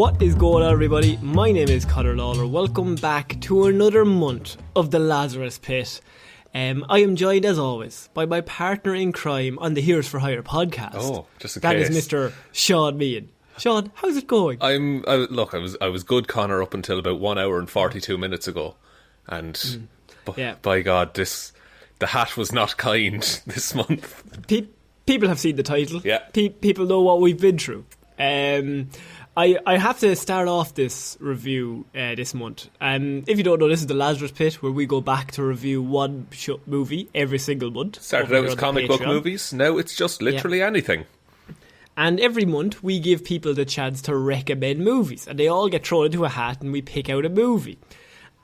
What is going on, everybody? My name is Conor and Lorraine. Welcome back to another month of the Lazarus Pit. I am joined, as always, by my partner in crime on the Heroes for Hire podcast. Oh, just in that case. That is Mr. Shaun Meehan. Shaun, how's it going? I was good, Conor, up until about 1 hour and 42 minutes ago, and by God, the hat was not kind this month. People have seen the title. Yeah, people know what we've been through. I have to start off this review this month. If you don't know, this is the Lazarus Pit, where we go back to review one movie every single month. Started out as comic book movies, now it's just literally anything. And every month we give people the chance to recommend movies, and they all get thrown into a hat and we pick out a movie.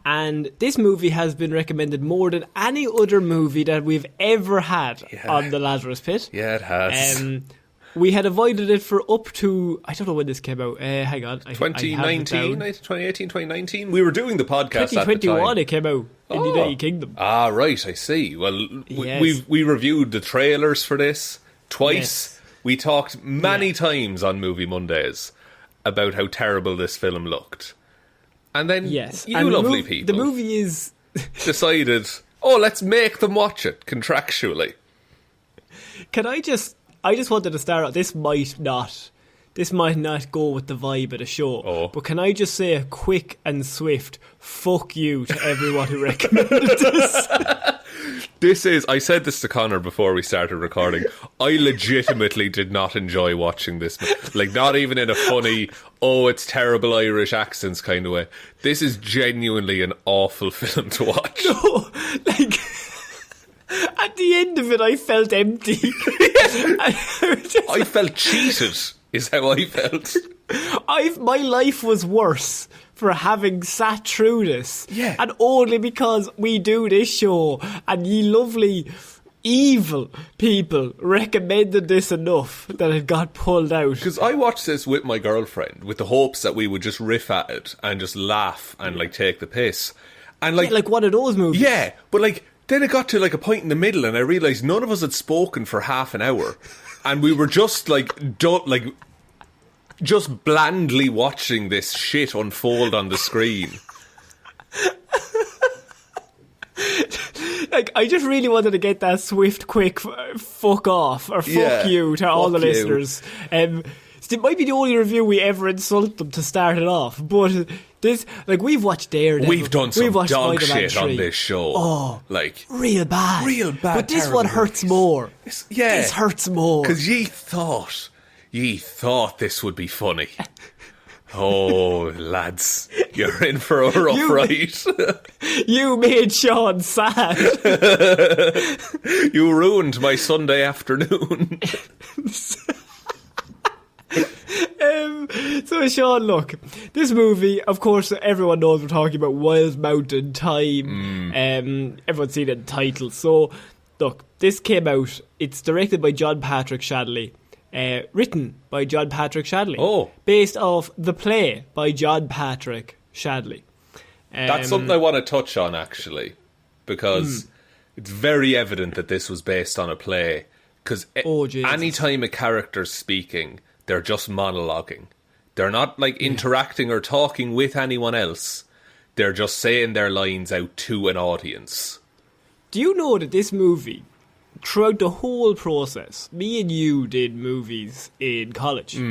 And this movie has been recommended more than any other movie that we've ever had on the Lazarus Pit. Yeah, it has. We had avoided it for up to, I don't know when this came out. Hang on. 2019, 2018, 2019? We were doing the podcast 2021 at the time. It came out in the United Kingdom. Ah, right, I see. Well, we reviewed the trailers for this twice. Yes. We talked many times on Movie Mondays about how terrible this film looked. And then lovely people, the movie is decided, let's make them watch it contractually. I just wanted to start out. This might not go with the vibe of the show. But can I just say a quick and swift fuck you to everyone who recommended this? I said this to Conor before we started recording. I legitimately did not enjoy watching this. Like, not even in a funny, it's terrible Irish accents kind of way. This is genuinely an awful film to watch. No, like, at the end of it, I felt empty. I felt cheated, is how I felt. My life was worse for having sat through this. Yeah. And only because we do this show and ye lovely evil people recommended this enough that it got pulled out. Because I watched this with my girlfriend with the hopes that we would just riff at it and just laugh and like take the piss. And like one of those movies. Yeah, but like then it got to like a point in the middle and I realised none of us had spoken for half an hour. And we were just just blandly watching this shit unfold on the screen. Like, I just really wanted to get that swift, quick fuck off or fuck you to all the listeners. It might be the only review we ever insult them to start it off, but this, like, we've watched Daredevil. We've done some dog Spider-Man shit 3. on this show. Oh, like real bad. But this one hurts more. This hurts more. Because ye thought this would be funny. Oh, lads, you're in for a rough ride. You made Shaun sad. You ruined my Sunday afternoon. So Shaun, look, this movie, of course, everyone knows we're talking about Wild Mountain Thyme. Everyone's seen it in the title. So, look, this came out. It's directed by John Patrick Shanley. Written by John Patrick Shanley. Based off the play by John Patrick Shanley. That's something I want to touch on, actually, because it's very evident that this was based on a play. Because any time a character's speaking, they're just monologuing. They're not like interacting or talking with anyone else. They're just saying their lines out to an audience. Do you know that this movie, throughout the whole process, me and you did movies in college,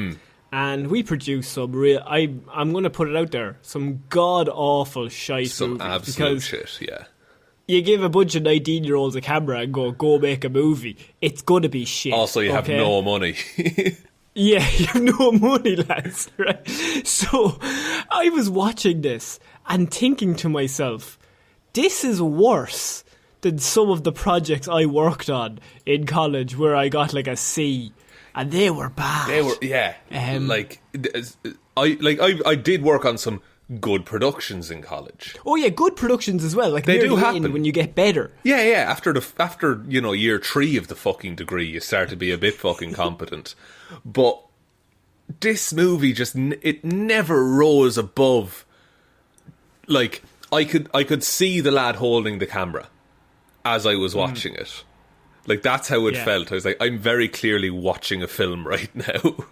and we produced some real, I'm going to put it out there, some god-awful shite some movies. Absolute shit, yeah. You give a bunch of 19-year-olds a camera and go make a movie, it's going to be shit. Also, you have no money. Yeah, you have no money, lads, right? So, I was watching this and thinking to myself, this is worse than some of the projects I worked on in college where I got like a C, and they were bad. They were, yeah. I did work on some good productions in college. Oh yeah, good productions as well. Like they do happen when you get better. Yeah. After year 3 of the fucking degree, you start to be a bit fucking competent. But this movie it never rose above. Like I could see the lad holding the camera as I was watching it. Like that's how it felt. I was like, I'm very clearly watching a film right now.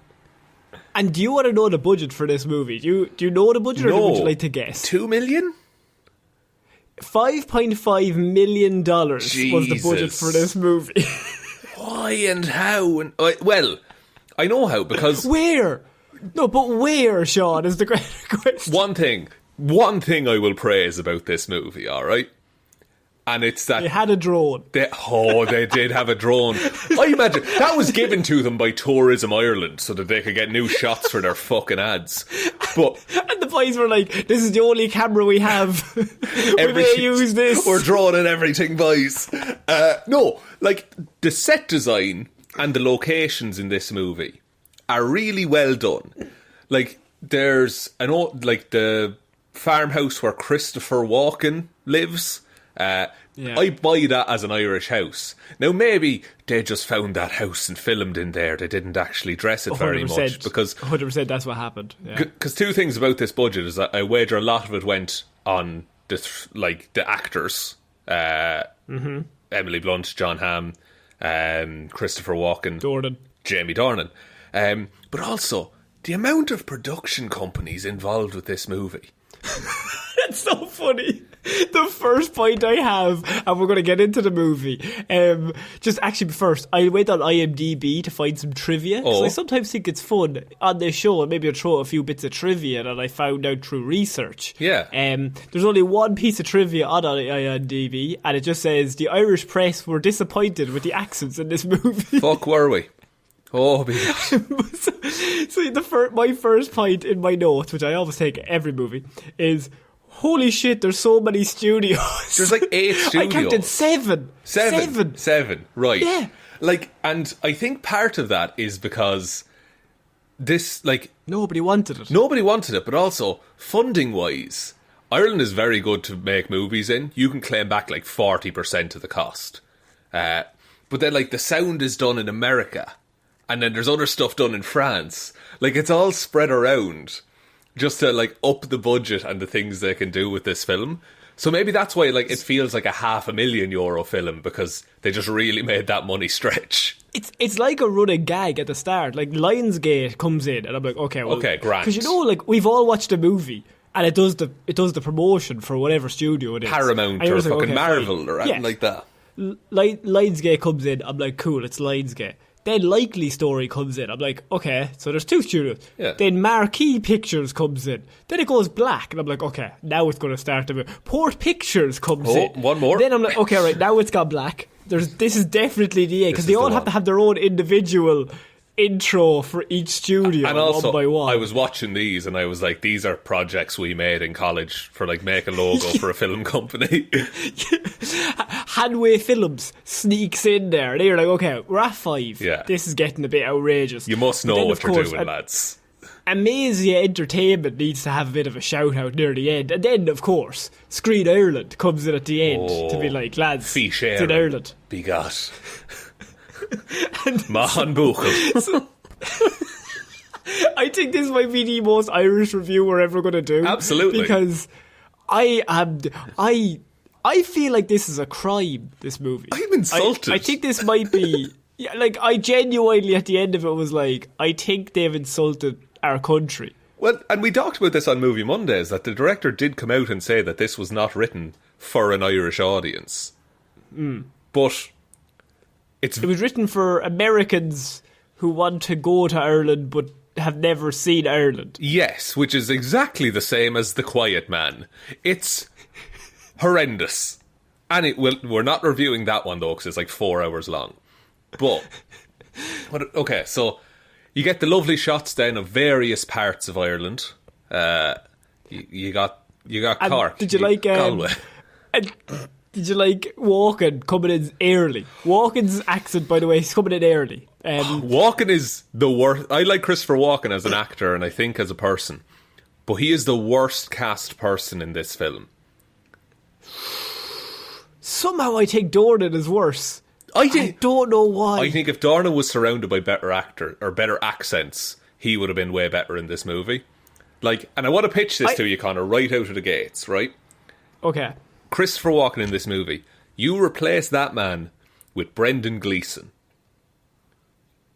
And do you want to know the budget for this movie? Do you know the budget, or would you like to guess? $2 million? $5.5 million was the budget for this movie. Why and how? And well, I know how, because... Where? No, but where, Sean, is the great question. One thing I will praise about this movie, alright? And it's that... They had a drone. They did have a drone. I imagine that was given to them by Tourism Ireland so that they could get new shots for their fucking ads. But and the boys were like, this is the only camera we have. We may use this. We're droning everything, boys. No, like, the set design and the locations in this movie are really well done. Like, there's the farmhouse where Christopher Walken lives. I buy that as an Irish house. Now, maybe they just found that house and filmed in there. They didn't actually dress it very much, because 100% that's what happened. Because two things about this budget is that I wager a lot of it went on the actors, Emily Blunt, John Hamm, Christopher Walken, Jamie Dornan, but also the amount of production companies involved with this movie. That's so funny. The first point I have, and we're going to get into the movie, just actually first, I went on IMDb to find some trivia, because I sometimes think it's fun on this show, and maybe I'll throw a few bits of trivia that I found out through research. Yeah. There's only one piece of trivia on IMDb, and it just says, the Irish press were disappointed with the accents in this movie. Fuck, were we? Oh, so my first point in my notes, which I always take every movie, is... Holy shit, there's so many studios. There's like 8 studios. I counted 7. 7, right. Yeah. Like, and I think part of that is because this, like... Nobody wanted it. Nobody wanted it, but also, funding-wise, Ireland is very good to make movies in. You can claim back like 40% of the cost. But then, like, the sound is done in America. And then there's other stuff done in France. Like, it's all spread around, just to, like, up the budget and the things they can do with this film. So maybe that's why, like, it feels like a €500,000 film, because they just really made that money stretch. It's like a running gag at the start. Like, Lionsgate comes in, and I'm like, okay, grand. Because, you know, like, we've all watched a movie, and it does the promotion for whatever studio it is. Paramount or fucking Marvel or anything like that. Lionsgate comes in, I'm like, cool, it's Lionsgate. Then Likely Story comes in. I'm like, okay, so there's 2 studios. Yeah. Then Marquee Pictures comes in. Then it goes black. And I'm like, okay, now it's going to start to move. Port Pictures comes in. One more. Then I'm like, okay, right, now it's gone black. This is definitely the A. Because they all have to have their own individual intro for each studio, and also, one by one. I was watching these and I was like, these are projects we made in college for, like, make a logo for a film company. Hanway Films sneaks in there. They're like, okay, we're at 5. Yeah. This is getting a bit outrageous. You must know what you're doing, lads. Amazia Entertainment needs to have a bit of a shout out near the end. And then, of course, Screen Ireland comes in at the end to be like, lads, it's in Ireland. Be got. Mahan Buchel. I think this might be the most Irish review we're ever going to do. Absolutely. Because I feel like this is a crime, this movie. I'm insulted. I think this might be... Yeah, like, I genuinely, at the end of it, was like, I think they've insulted our country. Well, and we talked about this on Movie Mondays, that the director did come out and say that this was not written for an Irish audience. But... It was written for Americans who want to go to Ireland but have never seen Ireland. Yes, which is exactly the same as The Quiet Man. It's horrendous. And we're not reviewing that one, though, because it's like 4 hours long. But, okay, so you get the lovely shots then of various parts of Ireland. You got Cork. Did you like... Galway. Did you like Walken coming in early? Walken's accent, by the way, is coming in early. Walken is the worst. I like Christopher Walken as an actor and I think as a person. But he is the worst cast person in this film. Somehow I think Dornan is worse. I don't know why. I think if Dornan was surrounded by better actor or better accents, he would have been way better in this movie. Like, and I want to pitch this to you, Conor, right out of the gates, right? Okay. Christopher Walken in this movie, you replace that man with Brendan Gleeson.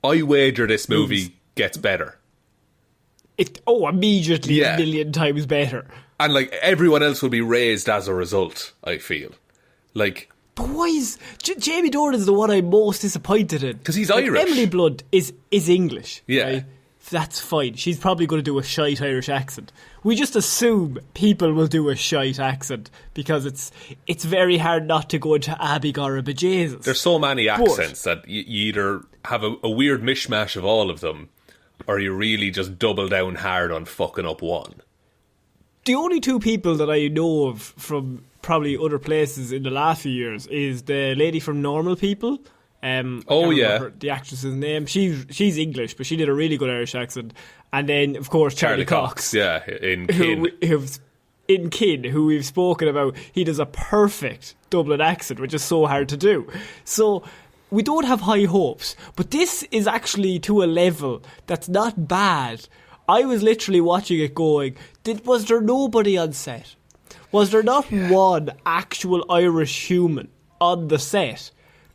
I wager this movie gets better. immediately a million times better. And, like, everyone else will be raised as a result, I feel. Like... But why is... Jamie Dornan's the one I'm most disappointed in. Because he's Irish. Emily Blunt is English. Yeah. Right? That's fine. She's probably going to do a shite Irish accent. We just assume people will do a shite accent because it's very hard not to go into Abig or a bejesus. There's so many accents that you either have a weird mishmash of all of them, or you really just double down hard on fucking up one. The only two people that I know of from probably other places in the last few years is the lady from Normal People. The actress's name. She's English, but she did a really good Irish accent. And then, of course, Charlie Cox. Yeah, in Kin. In Kin, who we've spoken about, he does a perfect Dublin accent, which is so hard to do. So we don't have high hopes, but this is actually to a level that's not bad. I was literally watching it going, was there nobody on set? Was there not one actual Irish human on the set?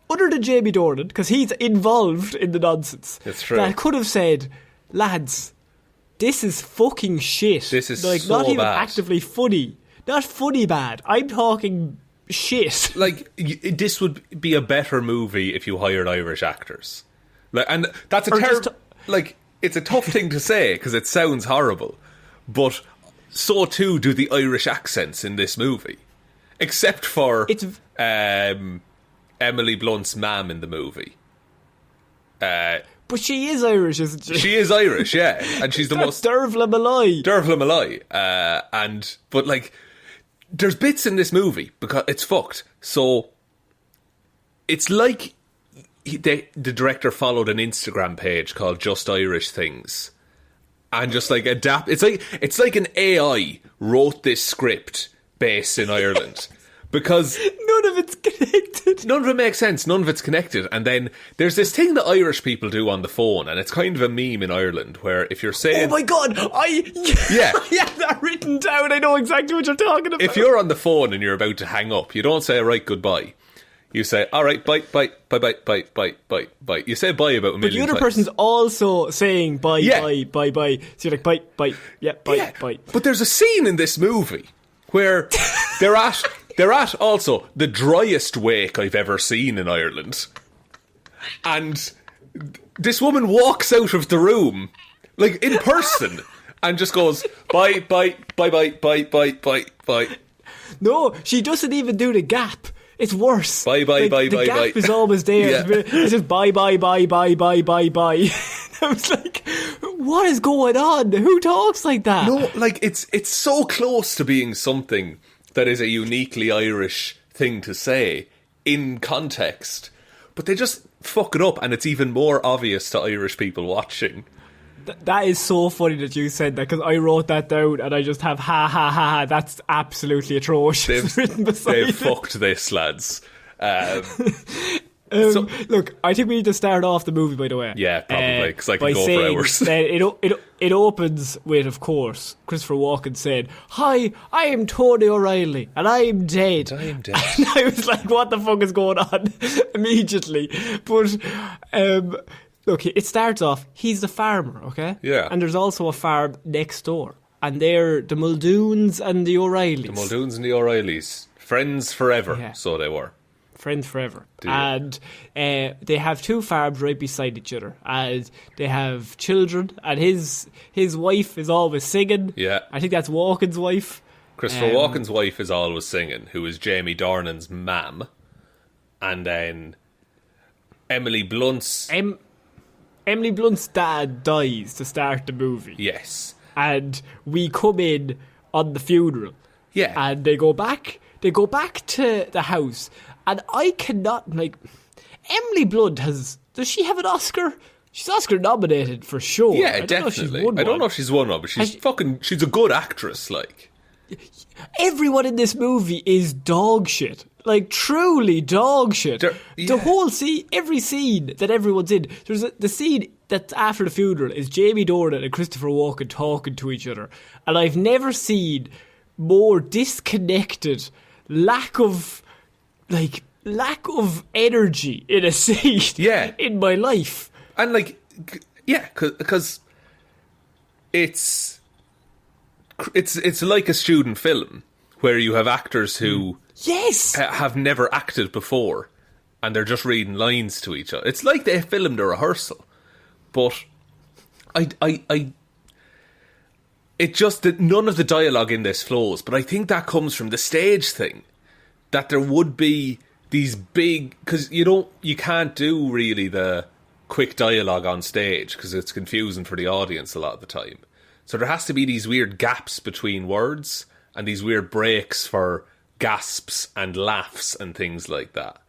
Other than Jamie Dornan, because he's involved in the nonsense. It's true. That could have said, lads, this is fucking shit. This is like, so not even bad. actively funny. Not funny bad. I'm talking shit. Like, this would be a better movie if you hired Irish actors. Like, and that's it's a tough thing to say because it sounds horrible, but so too do the Irish accents in this movie, except for Emily Blunt's mam in the movie. But she is Irish, isn't she? She is Irish, yeah, and she's the most Dervla Malloy. But like, there's bits in this movie because it's fucked. So it's like the director followed an Instagram page called Just Irish Things, and just like adapt. It's like an AI wrote this script based in Ireland. Because none of it's connected. None of it makes sense. None of it's connected. And then there's this thing that Irish people do on the phone, and it's kind of a meme in Ireland, where if you're saying... Oh my God! I have that written down. I know exactly what you're talking about. If you're on the phone and you're about to hang up, you don't say, right, goodbye. You say, all right, bye, bye, bye, bye, bye, bye, bye, bye. You say bye about a million times. But the other person's also saying bye, bye, bye, bye. So you're like, bye, bye, bye, bye. But there's a scene in this movie where they're at also the driest wake I've ever seen in Ireland. And this woman walks out of the room, like in person, and just goes, bye, bye, bye, bye, bye, bye, bye, bye. No, she doesn't even do the gap. It's worse. Bye, bye, bye, the bye, gap bye. is always there. Yeah. It's just bye, bye, bye, bye, bye, bye, bye. I was like, what is going on? Who talks like that? No, like, it's so close to being something that is a uniquely Irish thing to say in context, but they just fuck it up, and it's even more obvious to Irish people watching. That is so funny that you said that, because I wrote that down and I just have ha ha ha ha. That's absolutely atrocious. They've fucked this, lads. Look, I think we need to start off the movie, by the way. Yeah, probably, because I can go for hours. It opens with, of course, Christopher Walken saying, "Hi, I am Tony O'Reilly, and I am dead." I am dead. And I was like, what the fuck is going on? Immediately. But, look, it starts off, he's the farmer, okay? Yeah. And there's also a farm next door. And they're the Muldoons and the O'Reillys. The Muldoons and the O'Reillys. Friends forever, so they were. Friends forever. And they have two farms right beside each other, and they have children, and his wife is always singing. Yeah. I think that's Walken's wife. Christopher Walken's wife is always singing, who is Jamie Dornan's mam. And then Emily Blunt's... Emily Blunt's dad dies to start the movie. Yes. And we come in on the funeral. Yeah. And they go back to the house. And I cannot, like, Emily Blunt does she have an Oscar? She's Oscar nominated for sure. Yeah, definitely. I don't know if she's won one, but she's a good actress, like. Everyone in this movie is dog shit. Like, truly dog shit. The whole scene, every scene that everyone's in, the scene that's after the funeral is Jamie Dornan and Christopher Walken talking to each other. And I've never seen more disconnected, lack of energy in a scene in my life. And, like, yeah, because it's like a student film where you have actors who have never acted before and they're just reading lines to each other. It's like they filmed a rehearsal. But it just that none of the dialogue in this flows, but I think that comes from the stage thing, that there would be these big, because you can't do really the quick dialogue on stage because it's confusing for the audience a lot of the time. So there has to be these weird gaps between words and these weird breaks for gasps and laughs and things like that.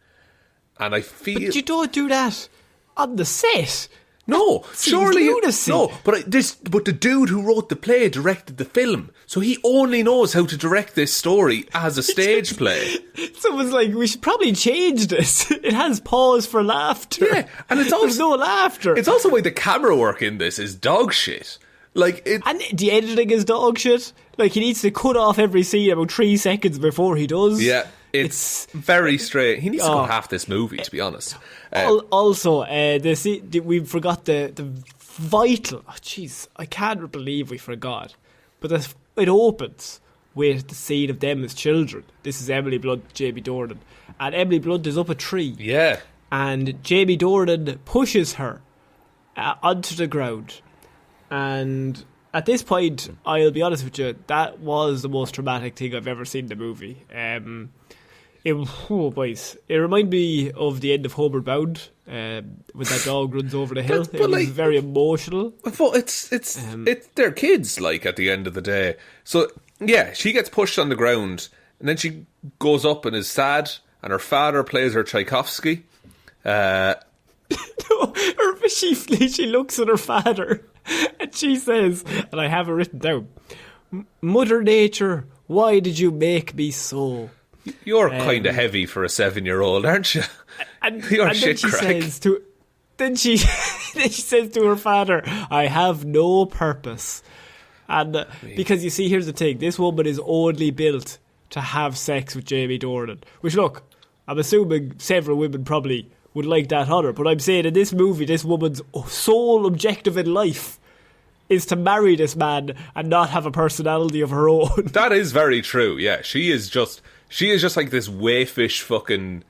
And I feel... But you don't do that on the set. No, surely no. But the dude who wrote the play directed the film, so he only knows how to direct this story as a stage play. Someone's like, we should probably change this. It has pause for laughter. Yeah, and it's also there's no laughter. It's also why the camera work in this is dog shit. And the editing is dog shit. Like, he needs to cut off every scene about 3 seconds before he does. Yeah. It's very straight. He needs to cut half this movie, to be honest. Also, we forgot the vital... Oh, jeez, I can't believe we forgot. But it opens with the scene of them as children. This is Emily Blunt, Jamie Dornan. And Emily Blunt is up a tree. Yeah. And Jamie Dornan pushes her onto the ground. And... At this point, I'll be honest with you, that was the most traumatic thing I've ever seen in the movie. It reminded me of the end of Homeward Bound, when that dog runs over the hill. It was very emotional. But it's they're kids, like, at the end of the day. So, yeah, she gets pushed on the ground, and then she goes up and is sad, and her father plays her Tchaikovsky. She looks at her father and she says, and I have it written down, Mother Nature, why did you make me so? You're kind of heavy for a 7-year-old, aren't you? You're shit crack. Then she says to her father, I have no purpose. And because you see, here's the thing, this woman is only built to have sex with Jamie Dornan. Which, look, I'm assuming several women probably would like that on her, but I'm saying in this movie, this woman's sole objective in life is to marry this man and not have a personality of her own. That is very true, yeah. She is just like this wayfish fucking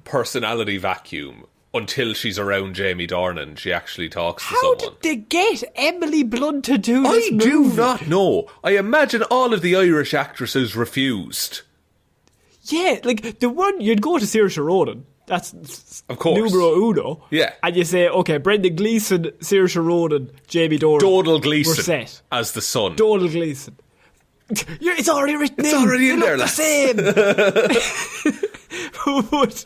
personality vacuum until she's around Jamie Dornan. She actually talks to someone. How did they get Emily Blunt to do this movie? I do not know. I imagine all of the Irish actresses refused. Yeah, like the one, you'd go to Saoirse Ronan. That's of course numero uno. Yeah. And you say, okay, Brendan Gleeson, Saoirse Ronan, Jamie Dornan. Dodal Gleeson. We're set. As the son. Dodal Gleeson. It's already written It's already in there, the same. But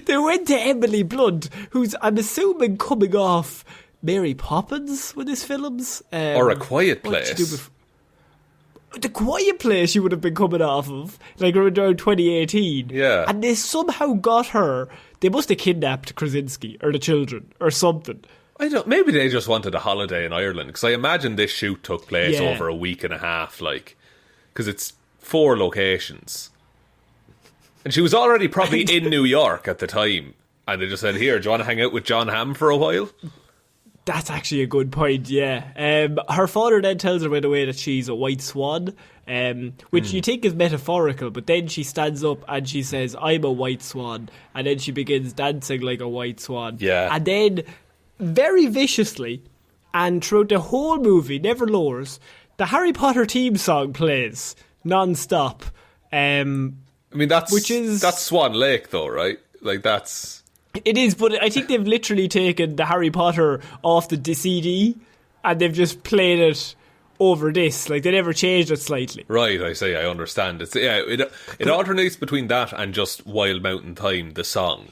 they went to Emily Blunt, who's, I'm assuming, coming off Mary Poppins with his films. Or A Quiet Place. The Quiet Place you would have been coming off of, like around 2018. Yeah. And they somehow got her. They must have kidnapped Krasinski or the children or something. Maybe they just wanted a holiday in Ireland, because I imagine this shoot took place over a week and a half, like, because it's 4 locations. And she was already probably in New York at the time, and they just said, here, do you want to hang out with John Hamm for a while? That's actually a good point, yeah. Her father then tells her right away that she's a white swan, which you think is metaphorical, but then she stands up and she says, I'm a white swan, and then she begins dancing like a white swan. Yeah. And then, very viciously, and throughout the whole movie, never lowers, the Harry Potter theme song plays non-stop. I mean, that's Swan Lake, though, right? Like, that's... It is, but I think they've literally taken the Harry Potter off the CD and they've just played it over this. Like, they never changed it slightly. Right, I say, I understand. It alternates between that and just Wild Mountain Thyme, the song.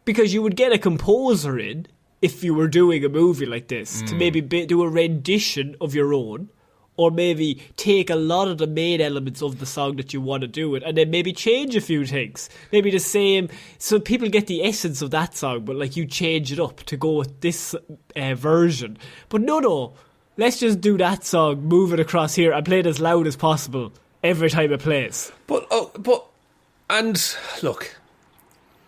Because you would get a composer in, if you were doing a movie like this, to maybe do a rendition of your own, or maybe take a lot of the main elements of the song that you want to do it, and then maybe change a few things. Maybe the same, so people get the essence of that song, but like you change it up to go with this version. But no, let's just do that song, move it across here, and play it as loud as possible every time it plays. And look,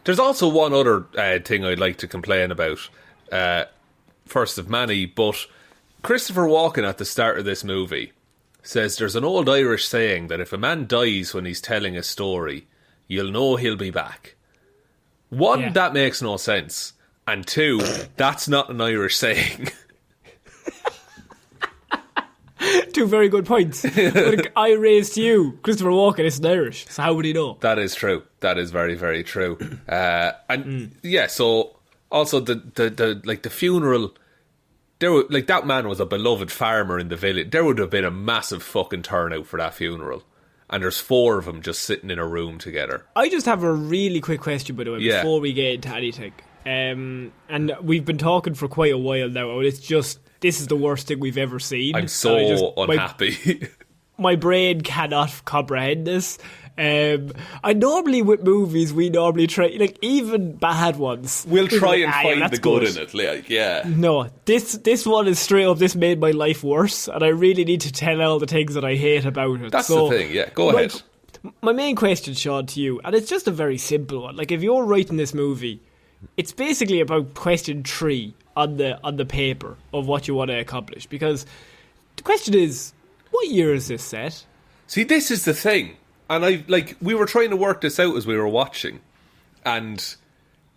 there's also one other thing I'd like to complain about, first of many, but Christopher Walken at the start of this movie says there's an old Irish saying that if a man dies when he's telling a story, you'll know he'll be back. One, that makes no sense. And two, that's not an Irish saying. Two very good points. But I raised you, Christopher Walken isn't Irish, so how would he know? That is true. That is very, very true. So also the funeral, that man was a beloved farmer in the village. There would have been a massive fucking turnout for that funeral. And there's 4 of them just sitting in a room together. I just have a really quick question, by the way, before we get into anything. And we've been talking for quite a while now, and it's just, this is the worst thing we've ever seen. I'm so unhappy. My brain cannot comprehend this. I normally, with movies, we normally try, even bad ones. We'll try and find the good in it, No, this one is straight up, this made my life worse, and I really need to tell all the things that I hate about it. That's the thing, go ahead. My main question, Sean, to you, and it's just a very simple one. If you're writing this movie, it's basically about question 3 on the paper of what you want to accomplish. Because the question is, what year is this set? See, this is the thing. And we were trying to work this out as we were watching. And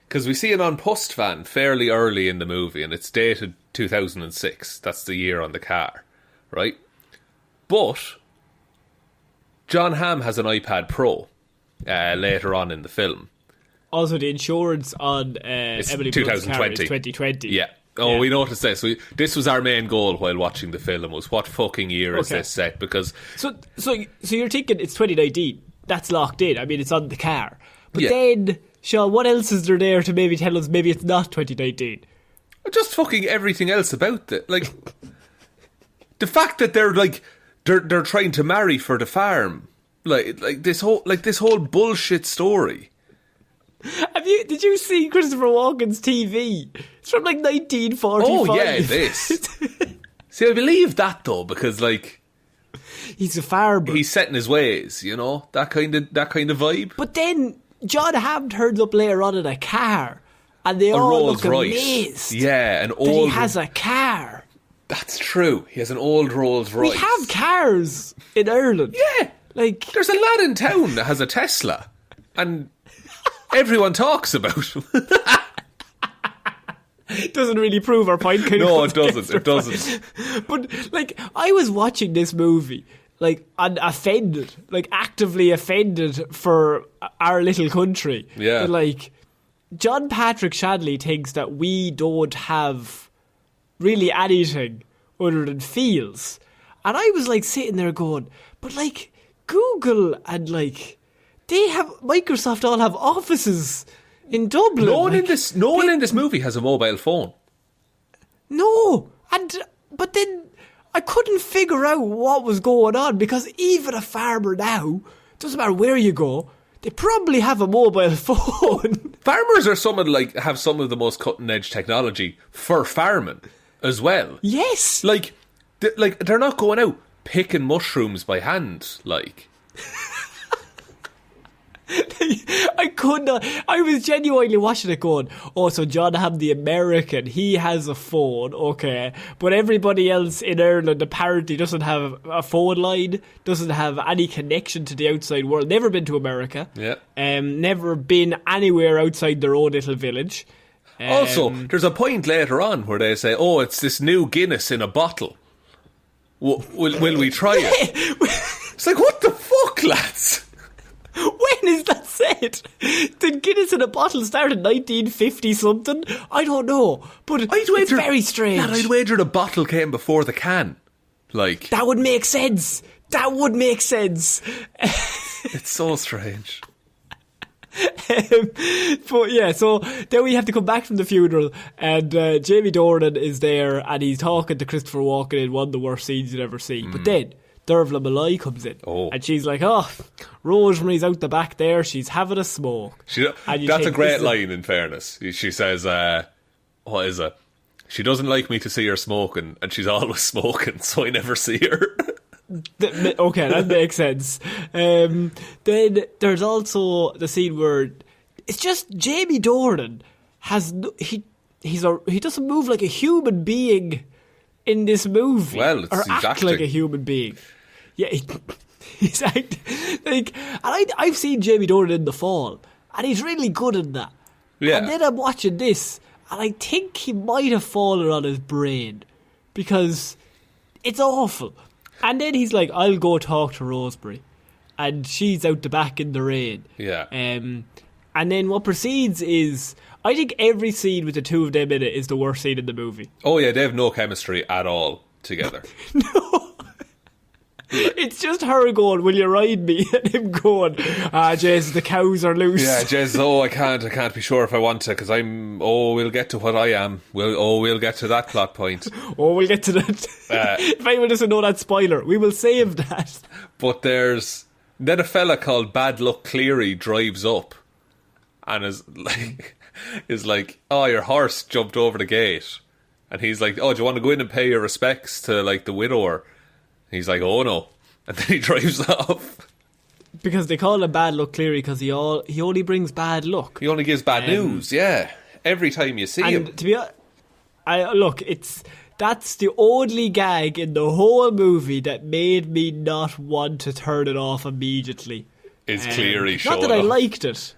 because we see an on-post van fairly early in the movie, and it's dated 2006. That's the year on the car, right? But John Hamm has an iPad Pro later on in the film. Also, the insurance on Emily Blunt's car is 2020. Yeah. Oh, we noticed this. This was our main goal while watching the film, was what fucking year is this set? Because so you're thinking it's 2019. That's locked in. I mean, it's on the car. But then, Sean, what else is there to maybe tell us maybe it's not 2019? Just fucking everything else about it. The fact that they're trying to marry for the farm. This whole bullshit story. Did you see Christopher Walken's TV? It's from 1945. Oh yeah, this. See, I believe that though, because he's a farmer. He's set in his ways, that kind of vibe. But then John Hamm turns up later on in a car, and they all look amazed. Yeah, he has a car. That's true. He has an old Rolls Royce. We have cars in Ireland. Yeah, there's a lad in town that has a Tesla, and everyone talks about him. Doesn't really prove our point. No, it doesn't. It doesn't. But I was watching this movie, and offended, actively offended for our little country. Yeah. And, John Patrick Shanley thinks that we don't have really anything other than fields, and I was sitting there going, but Google and they have Microsoft all have offices in Dublin. No one in this movie has a mobile phone. No, but then I couldn't figure out what was going on, because even a farmer now, doesn't matter where you go, they probably have a mobile phone. Farmers are have some of the most cutting edge technology for farming as well. Yes, they're not going out picking mushrooms by hand, I could not. I was genuinely watching it going, so John Hamm the American, he has a phone, okay, but everybody else in Ireland apparently doesn't have a phone line, doesn't have any connection to the outside world, never been to America, never been anywhere outside their own little village. Also, there's a point later on where they say, it's this new Guinness in a bottle. Will we try it? It's what the fuck, lads? When is that said? Did Guinness in a bottle start in 1950 something? I don't know, but it's very strange. I'd wager the bottle came before the can. That would make sense. It's so strange. But yeah, so then we have to come back from the funeral, and Jamie Dornan is there, and he's talking to Christopher Walken in one of the worst scenes you'd ever see. But then Dervla Malloy comes in, and she's like, Rosemary's out the back there, she's having a smoke. That's a great line, in fairness. She says, what is it? She doesn't like me to see her smoking, and she's always smoking, so I never see her. Okay, that makes sense. Then there's also the scene where it's just Jamie Dornan he doesn't move like a human being in this movie. Well, or act acting. like a human being. Yeah, he's acting like, and I've seen Jamie Dornan in The Fall, and he's really good in that. Yeah. And then I'm watching this, and I think he might have fallen on his brain because it's awful. And then he's like, "I'll go talk to Rosemary," and she's out the back in the rain. Yeah. And then what proceeds is, I think every scene with the two of them in it is the worst scene in the movie. Oh yeah, they have no chemistry at all together. No. It's just her going, "Will you ride me?" and him going, Jez, the cows are loose. Yeah, Jez, I can't be sure if I want to, because we'll get to what I am. We'll get to that plot point. We'll get to that. If anyone doesn't know that spoiler, we will save that. But then a fella called Bad Luck Cleary drives up and is like, "Oh, your horse jumped over the gate." And he's like, "Oh, do you want to go in and pay your respects to like the widower?" He's like, "Oh no," and then he drives off. Because they call him Bad Luck Cleary because he only brings bad luck. He only gives bad news. Yeah, every time you see him. And to be honest, that's the only gag in the whole movie that made me not want to turn it off immediately. Is Cleary showing Not that I up. liked it.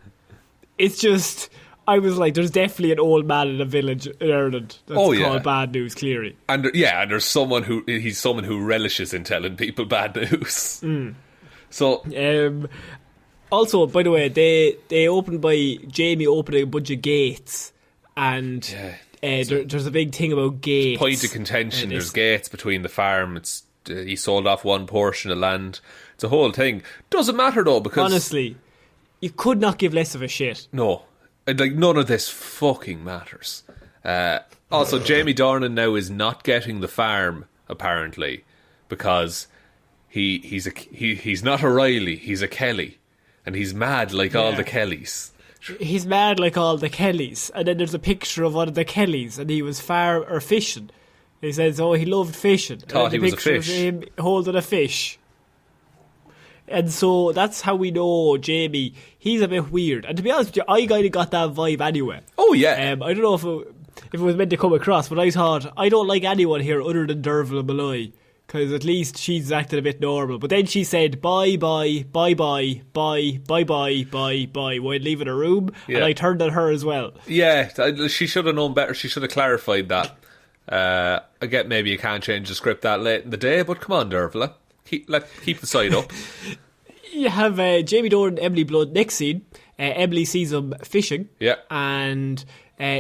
It's just, I was like, there's definitely an old man in a village in Ireland that's called Bad News Cleary. And there's someone who relishes in telling people bad news. So also, by the way, they opened by Jamie opening a bunch of gates, and there's a big thing about gates. Point of contention. There's gates between the farm. It's he sold off one portion of land. It's a whole thing. Doesn't matter though, because honestly, you could not give less of a shit. No. Like, none of this fucking matters. Also, Jamie Dornan now is not getting the farm, apparently, because he's not a Riley, he's a Kelly. And he's mad like all the Kellys. He's mad like all the Kellys. And then there's a picture of one of the Kellys, and he was fishing. He says, he loved fishing. Thought he was a fish. Of him holding a fish. And so that's how we know Jamie, he's a bit weird. And to be honest with you, I kind of got that vibe anyway. Oh, yeah. I don't know if it was meant to come across, but I thought, I don't like anyone here other than Derval and Malloy, because at least she's acting a bit normal. But then she said, bye, while leaving her room, and I turned on her as well. Yeah, she should have known better. She should have clarified that. I get maybe you can't change the script that late in the day, but come on, Derval. Keep the side up. You have Jamie Dornan and Emily Blunt. Next scene, Emily sees him fishing and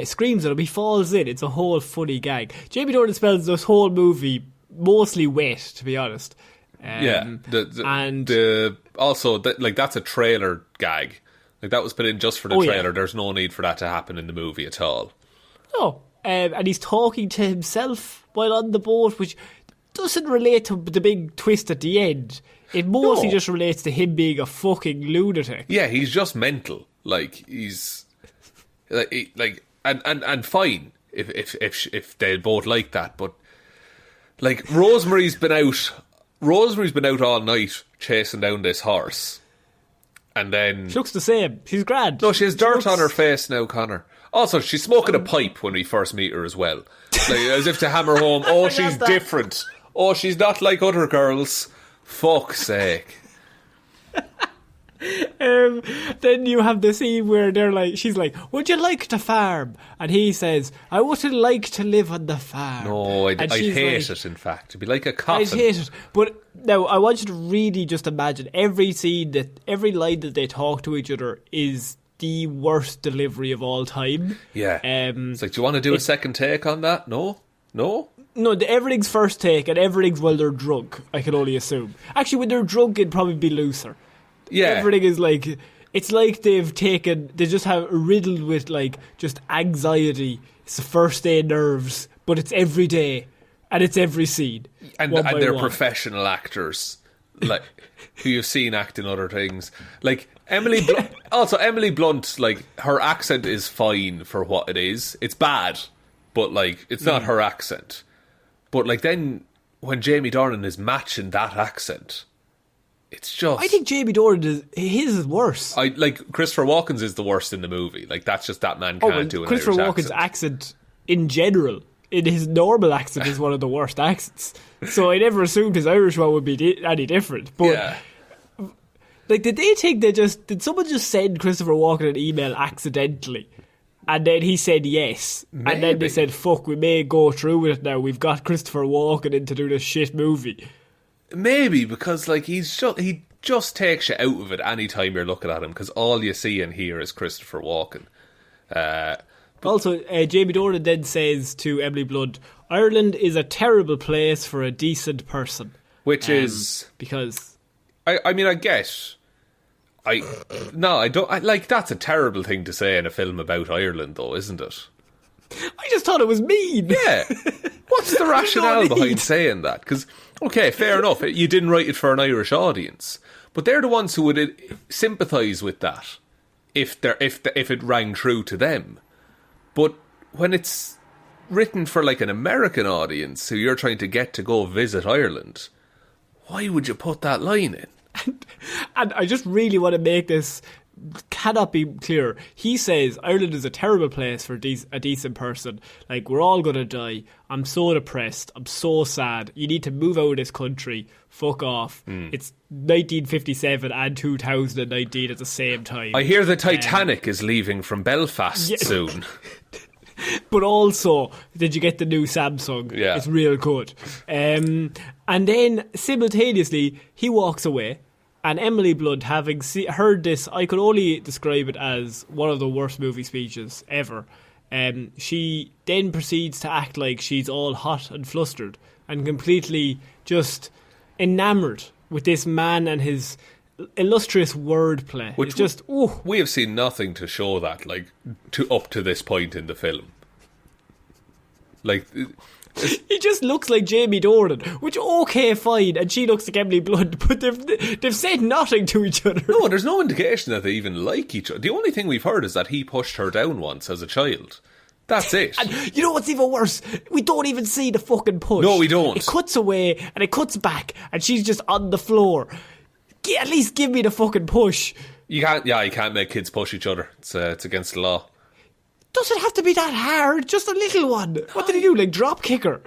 screams at him. He falls in. It's a whole funny gag. Jamie Dornan spends this whole movie mostly wet, to be honest. Also that's a trailer gag. Like, that was put in just for the trailer. There's no need for that to happen in the movie at all. No. And he's talking to himself while on the boat, which doesn't relate to the big twist at the end. It mostly just relates to him being a fucking lunatic. Yeah, he's just mental. Like, he's and fine if they both like that. But like, Rosemary's been out all night chasing down this horse, and then she looks the same. She's grand. No, she has dirt on her face now, Connor. Also, she's smoking a pipe when we first meet her as well, like, as if to hammer home. Oh, she's different. Oh, she's not like other girls. Fuck's sake. Then you have the scene where she's like, "Would you like to farm?" And he says, "I wouldn't like to live on the farm." No, I'd hate it, in fact. It'd be like a coffin. I'd hate it. But now, I want you to really just imagine every line that they talk to each other is the worst delivery of all time. Yeah. It's like, do you want to do a second take on that? No? No, everything's first take, and everything's while they're drunk, I can only assume. Actually, when they're drunk, it'd probably be looser. Yeah. Everything is like, it's like they just have riddled with like just anxiety. It's the first day nerves, but it's every day, and it's every scene. And they're professional actors, like, who you've seen act in other things. Like, Emily Blunt, like, her accent is fine for what it is. It's bad, but like, it's not her accent. But like, then when Jamie Dornan is matching that accent, it's just, I think Jamie Dornan his is worse. Like, Christopher Walken's is the worst in the movie. Like, that's just, that man can't do an Christopher Irish Walken's accent in general in his normal accent is one of the worst accents. So I never assumed his Irish one would be any different. But like, did someone just send Christopher Walken an email accidentally? And then he said yes. Maybe. And then they said, fuck, we may go through with it now. We've got Christopher Walken in to do this shit movie. Maybe, because like he just takes you out of it any time you're looking at him, because all you see and hear is Christopher Walken. Also, Jamie Dornan then says to Emily Blunt, Ireland is a terrible place for a decent person. Which is... Because... I mean, I guess... I don't... like, that's a terrible thing to say in a film about Ireland, though, isn't it? I just thought it was mean. Yeah. What's the rationale behind saying that? Because, okay, fair enough, you didn't write it for an Irish audience, but they're the ones who would sympathise with that if it rang true to them. But when it's written for like an American audience who you're trying to get to go visit Ireland, why would you put that line in? And I just really want to make this cannot be clearer. He says Ireland is a terrible place for a decent person. Like, we're all going to die. I'm so depressed. I'm so sad. You need to move out of this country. Fuck off. It's 1957 and 2019 at the same time. I hear the Titanic is leaving from Belfast soon. But also, did you get the new Samsung? Yeah. It's real good. And then, simultaneously, he walks away. And Emily Blunt, having heard this, I could only describe it as one of the worst movie speeches ever. She then proceeds to act like she's all hot and flustered and completely just enamoured with this man and his illustrious wordplay. Which it's just, ooh. We have seen nothing to show that, like, up to this point in the film. Like... He just looks like Jamie Dornan, which, okay, fine, and she looks like Emily Blunt, but they've said nothing to each other. No, there's no indication that they even like each other. The only thing we've heard is that he pushed her down once as a child. That's it. And you know what's even worse? We don't even see the fucking push. No, we don't. It cuts away, and it cuts back, and she's just on the floor. At least give me the fucking push. You can't make kids push each other. It's against the law. Doesn't have to be that hard, just a little one. What did he do, like drop kick her?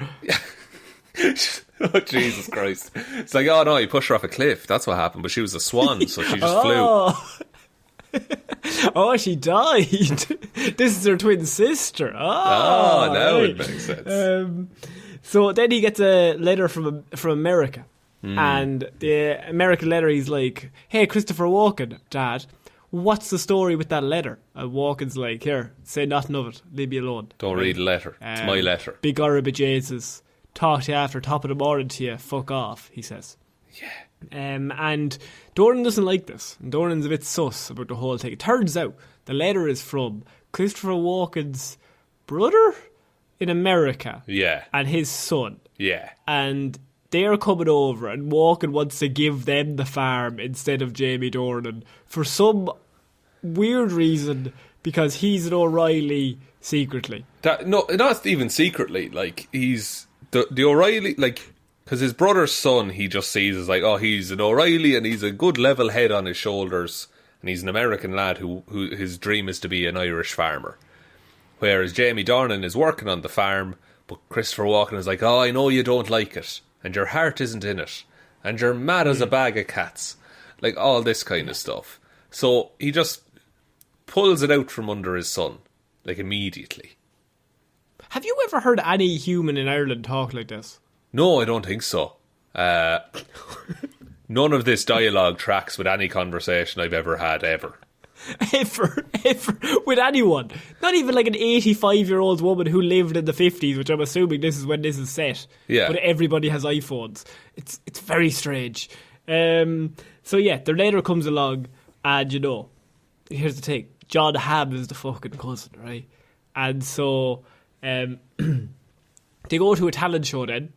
Oh, Jesus Christ. It's like, oh no, he pushed her off a cliff. That's what happened, but she was a swan, so she just flew. Oh, she died. This is her twin sister. Now right. It makes sense. So then he gets a letter from America. And the American letter, he's like, hey, Christopher Walken, Dad, what's the story with that letter? And Walken's like, here, say nothing of it. Leave me alone. Don't read the letter. It's my letter. Big Arabic Jesus. Talk to you after top of the morning to you. Fuck off, he says. Yeah. And Dornan doesn't like this. And Dornan's a bit sus about the whole thing. It turns out the letter is from Christopher Walken's brother in America. Yeah. And his son. Yeah. And they're coming over, and Walken wants to give them the farm instead of Jamie Dornan for some weird reason, because he's an O'Reilly secretly. Not even secretly. Like, he's the O'Reilly, like, because his brother's son, he just sees as like, oh, he's an O'Reilly and he's a good level head on his shoulders, and he's an American lad who his dream is to be an Irish farmer. Whereas Jamie Dornan is working on the farm, but Christopher Walken is like, oh, I know you don't like it, and your heart isn't in it, and you're mad as a bag of cats, like all this kind of stuff. So he just pulls it out from under his son, like, immediately. Have you ever heard any human in Ireland talk like this? No, I don't think so. None of this dialogue tracks with any conversation I've ever had, ever. Ever, with anyone. Not even like an 85-year-old woman who lived in the 50s, which I'm assuming this is when this is set. Yeah. But everybody has iPhones. It's very strange. So yeah, their letter comes along, and you know, here's the thing. John Hamm is the fucking cousin, right? And so they go to a talent show then,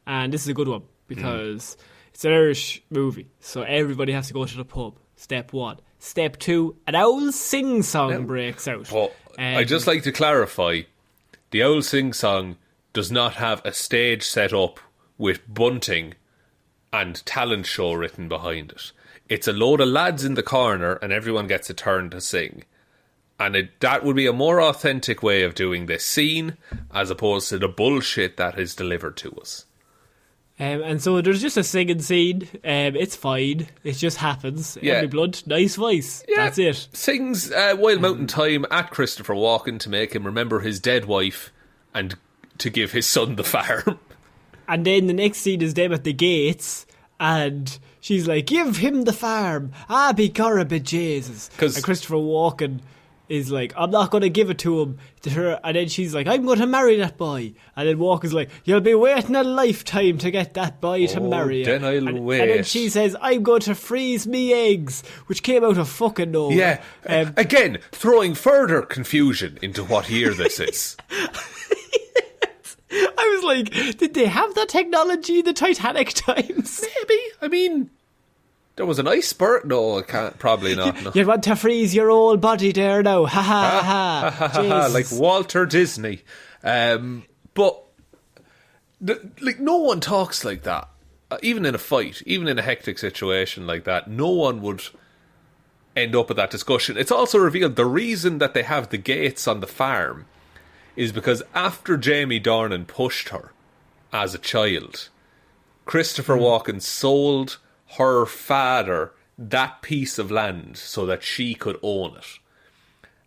and this is a good one, because it's an Irish movie, so everybody has to go to the pub. Step one. Step two, an owl sing-song breaks out. Well, I'd just like to clarify, the owl sing-song does not have a stage set up with bunting and talent show written behind it. It's a load of lads in the corner and everyone gets a turn to sing. And that would be a more authentic way of doing this scene as opposed to the bullshit that is delivered to us. And so there's just a singing scene. It's fine. It just happens. Yeah. Emily Blunt, nice voice. Yeah. That's it. Sings Wild Mountain Thyme at Christopher Walken to make him remember his dead wife and to give his son the farm. And then the next scene is them at the gates, and she's like, give him the farm. Be Gorabit Jesus. And Christopher Walken is like, I'm not going to give it to him. To her. And then she's like, I'm going to marry that boy. And then Walken's like, you'll be waiting a lifetime to get that boy to marry you. Then I'll wait. And then she says, I'm going to freeze me eggs, which came out of fucking nowhere. Yeah. Again, throwing further confusion into what year this is. I was like, did they have that technology in the Titanic times? Maybe. I mean, there was an iceberg. No, I can't. Probably not. No. You want to freeze your old body there now. Ha ha ha. Like Walter Disney. But like, no one talks like that. Even in a fight, even in a hectic situation like that, no one would end up with that discussion. It's also revealed the reason that they have the gates on the farm is because after Jamie Dornan pushed her as a child, Christopher Walken sold her father that piece of land so that she could own it.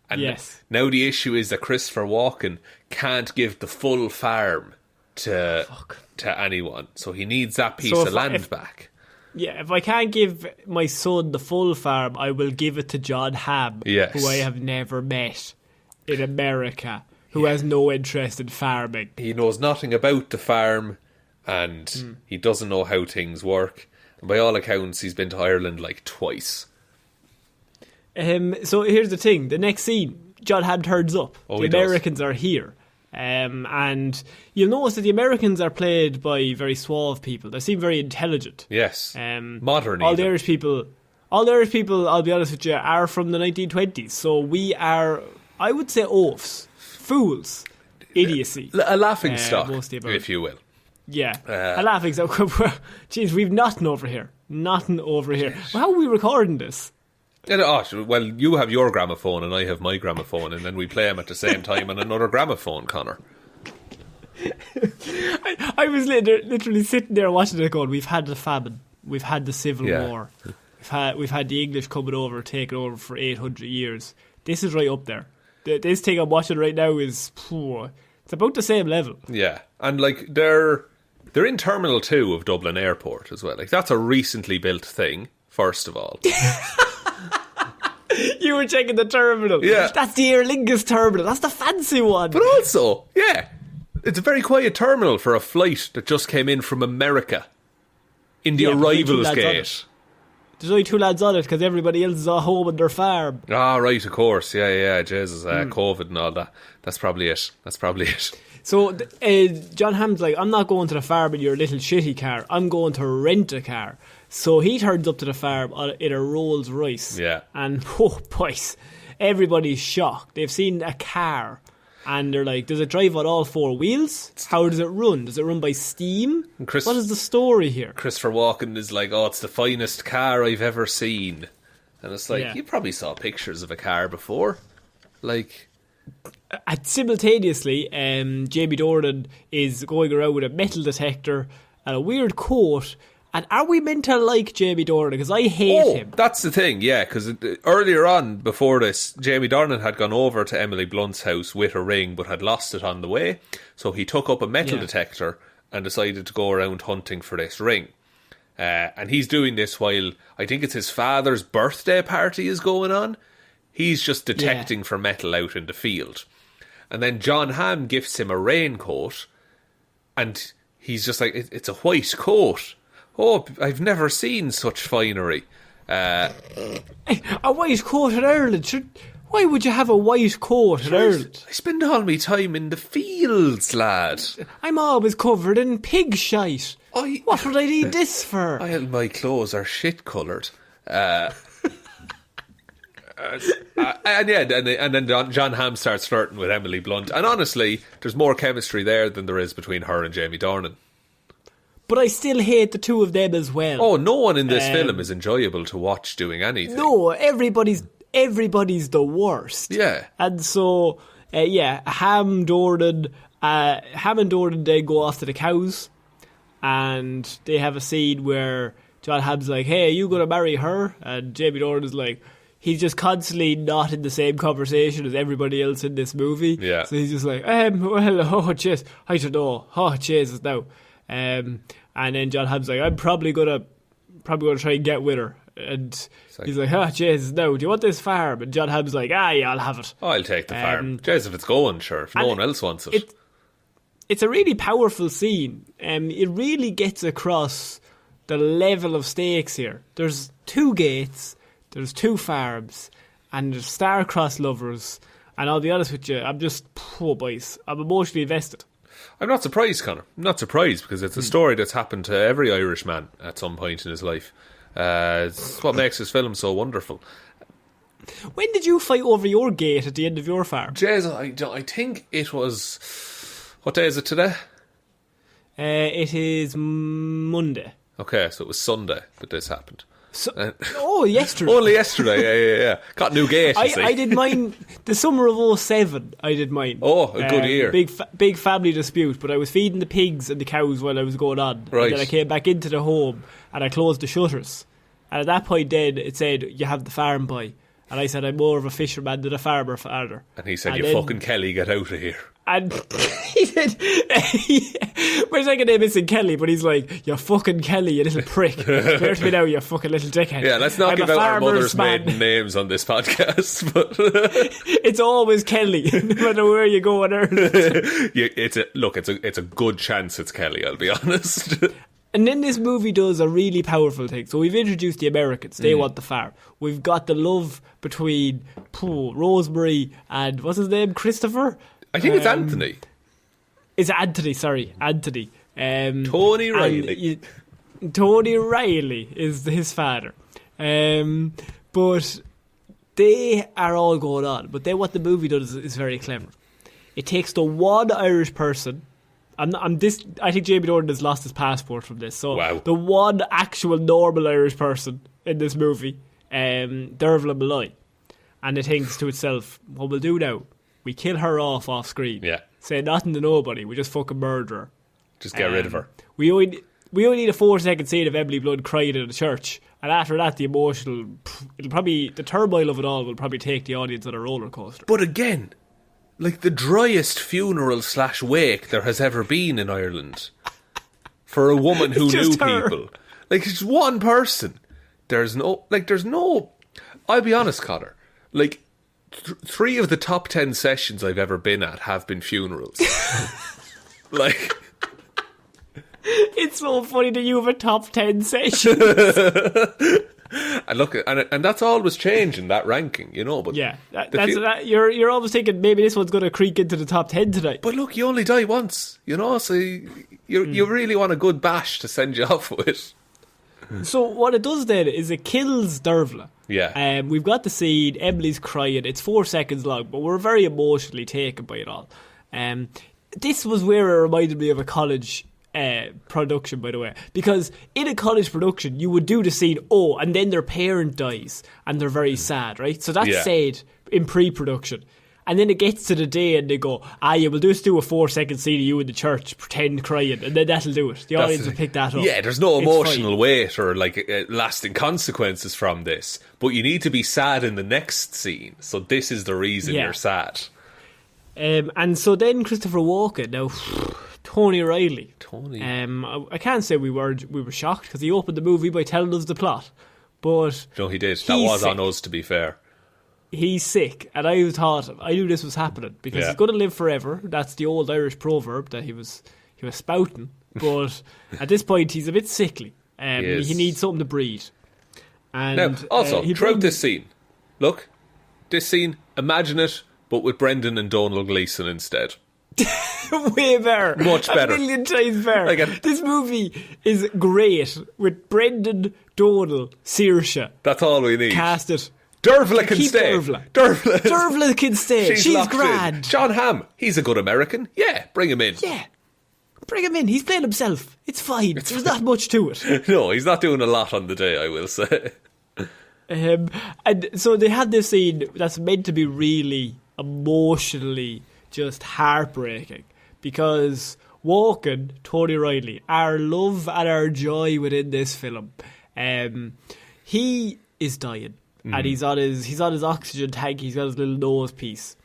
And now the issue is that Christopher Walken can't give the full farm to anyone, so he needs that piece of land back. Yeah, if I can't give my son the full farm, I will give it to John Hamm, who I have never met in America, who has no interest in farming. He knows nothing about the farm, and he doesn't know how things work. And by all accounts, he's been to Ireland like twice. So here's the thing. The next scene, John Hamm turns up. The Americans are here. And you'll notice that the Americans are played by very suave people. They seem very intelligent. Yes. Modern. All the Irish people, I'll be honest with you, are from the 1920s. So we are, I would say, oafs. Fools. Idiocy. A laughing stock, if you will. Yeah. A laughing stock. Jeez, we've nothing over here. Nothing over here. Well, how are we recording this? Well, you have your gramophone and I have my gramophone, and then we play them at the same time on another gramophone, Conor. I was literally sitting there watching it going, we've had the famine, we've had the Civil War, we've had the English coming over, taking over for 800 years. This is right up there. This thing I'm watching right now is, it's about the same level. Yeah, and like they're in Terminal 2 of Dublin Airport as well. Like, that's a recently built thing, first of all. You were checking the terminal. Yeah. That's the Aer Lingus terminal. That's the fancy one. But also, it's a very quiet terminal for a flight that just came in from America in the arrivals gate. There's only 2 lads on it because everybody else is at home on their farm. Ah, right, of course. Yeah, Jesus, COVID and all that. That's probably it. So John Hamm's like, I'm not going to the farm in your little shitty car. I'm going to rent a car. So he turns up to the farm in a Rolls Royce. Yeah. And, boys, everybody's shocked. They've seen a car. And they're like, does it drive on all 4 wheels? How does it run? Does it run by steam? What is the story here? Christopher Walken is like, it's the finest car I've ever seen. And it's like, you probably saw pictures of a car before. Like... Simultaneously, Jamie Dornan is going around with a metal detector and a weird coat. And are we meant to like Jamie Dornan? Because I hate him. That's the thing, yeah. Because earlier on, before this, Jamie Dornan had gone over to Emily Blunt's house with a ring, but had lost it on the way. So he took up a metal detector and decided to go around hunting for this ring. And he's doing this while, I think it's his father's birthday party is going on. He's just detecting for metal out in the field. And then John Hamm gifts him a raincoat, and he's just like, it's a white coat. Oh, I've never seen such finery. A white coat in Ireland? Why would you have a white coat in Ireland? I spend all my time in the fields, lad. I'm always covered in pig shite. What would I need this for? My clothes are shit coloured. And then John Hamm starts flirting with Emily Blunt, and honestly, there's more chemistry there than there is between her and Jamie Dornan. But I still hate the two of them as well. Oh, no one in this film is enjoyable to watch doing anything. No, everybody's everybody's the worst. Yeah. And so, Ham and Doran then go off to the cows, and they have a scene where John Hamm's like, hey, are you going to marry her? And Jamie Doran is like, he's just constantly not in the same conversation as everybody else in this movie. Yeah. So he's just like, jeez, I don't know. Oh, Jesus, now. And then John Hamm's like, I'm probably gonna try and get with her. And he's like, Jesus, no, do you want this farm? And John Hamm's like, yeah, I'll have it. Oh, I'll take the farm. Jeez, if it's going, sure. If no one else wants it. It's a really powerful scene. It really gets across the level of stakes here. There's 2 gates, there's 2 farms, and there's star-crossed lovers. And I'll be honest with you, I'm emotionally invested. I'm not surprised, Conor. I'm not surprised, because it's a story that's happened to every Irishman at some point in his life. It's what makes this film so wonderful. When did you fight over your gate at the end of your farm? Jez, I think it was... What day is it today? It is Monday. Okay, so it was Sunday that this happened. Yesterday. Only yesterday, yeah. Got new gate, you see. I did mine, the summer of 07, I did mine. Oh, a good year. Big family dispute, but I was feeding the pigs and the cows while I was going on. Right. And then I came back into the home and I closed the shutters. And at that point then, it said, you have the farm boy. And I said, I'm more of a fisherman than a farmer, father. And he said, fucking Kelly, get out of here. And he said, my second name isn't Kelly, but he's like, you fucking Kelly, you little prick. Swear to me now, you fucking little dickhead. Yeah, let's not give out our mother's maiden names on this podcast. But it's always Kelly, no matter where you go on earth. It's a good chance it's Kelly, I'll be honest. And then this movie does a really powerful thing. So we've introduced the Americans. They want the farm. We've got the love between Rosemary and, what's his name, Christopher? I think it's Anthony. It's Anthony, sorry. Anthony. Tony Riley. Tony Riley is his father. But they are all going on. But then what the movie does is very clever. It takes the one Irish person... I think Jamie Dornan has lost his passport from this. So wow. The one actual normal Irish person in this movie, Dervla Malloy, and it thinks to itself, what we'll do now, we kill her off screen. Yeah. Say nothing to nobody. We just fucking murder her. Just get rid of her. We only need a 4-second scene of Emily Blunt crying in the church, and after that, the turmoil of it all will probably take the audience on a roller coaster. But again, like the driest funeral / wake there has ever been in Ireland for a woman who knew people. Like, it's one person. There's no. I'll be honest, Conor. Like, 3 of the top 10 sessions I've ever been at have been funerals. Like, it's so funny that you have a top 10 session. And look, and that's always changing that ranking, you know. But yeah, you're always thinking maybe this one's going to creak into the top 10 tonight. But look, you only die once, you know. So you really want a good bash to send you off with. So what it does then is it kills Dervla. Yeah. We've got the scene. Emily's crying. It's 4 seconds long, but we're very emotionally taken by it all. This was where it reminded me of a college production, by the way, because in a college production you would do the scene, and then their parent dies and they're very sad, right? So that's said in pre-production, and then it gets to the day and they go, yeah, we'll just do a 4-second scene of you in the church pretend crying, and then that'll do it. The audience will pick that up. Yeah, there's no emotional weight or like lasting consequences from this, but you need to be sad in the next scene, so this is the reason you're sad. And so then Christopher Walken, now Tony Riley. I can't say we were shocked, because he opened the movie by telling us the plot. But no, he did. That was sick. On us, to be fair. He's sick, and I knew this was happening, because he's going to live forever. That's the old Irish proverb that he was spouting. But at this point, he's a bit sickly. He needs something to breathe. And now, also, throughout this scene, look, this scene, imagine it, but with Brendan and Donal Gleeson instead. Way better. Much better. A million times better. This movie is great with Brendan, Donal, Saoirse. That's all we need. Cast it. Dervla can stay. Dervla can stay. She's grand. John Hamm, he's a good American. Yeah, bring him in. Yeah. Bring him in. He's playing himself. It's fine. There's not much to it. No, he's not doing a lot on the day, I will say. And so they had this scene that's meant to be really emotionally just heartbreaking, because Walken, Tony Riley, our love and our joy within this film, he is dying, and he's on his oxygen tank. He's got his little nose piece,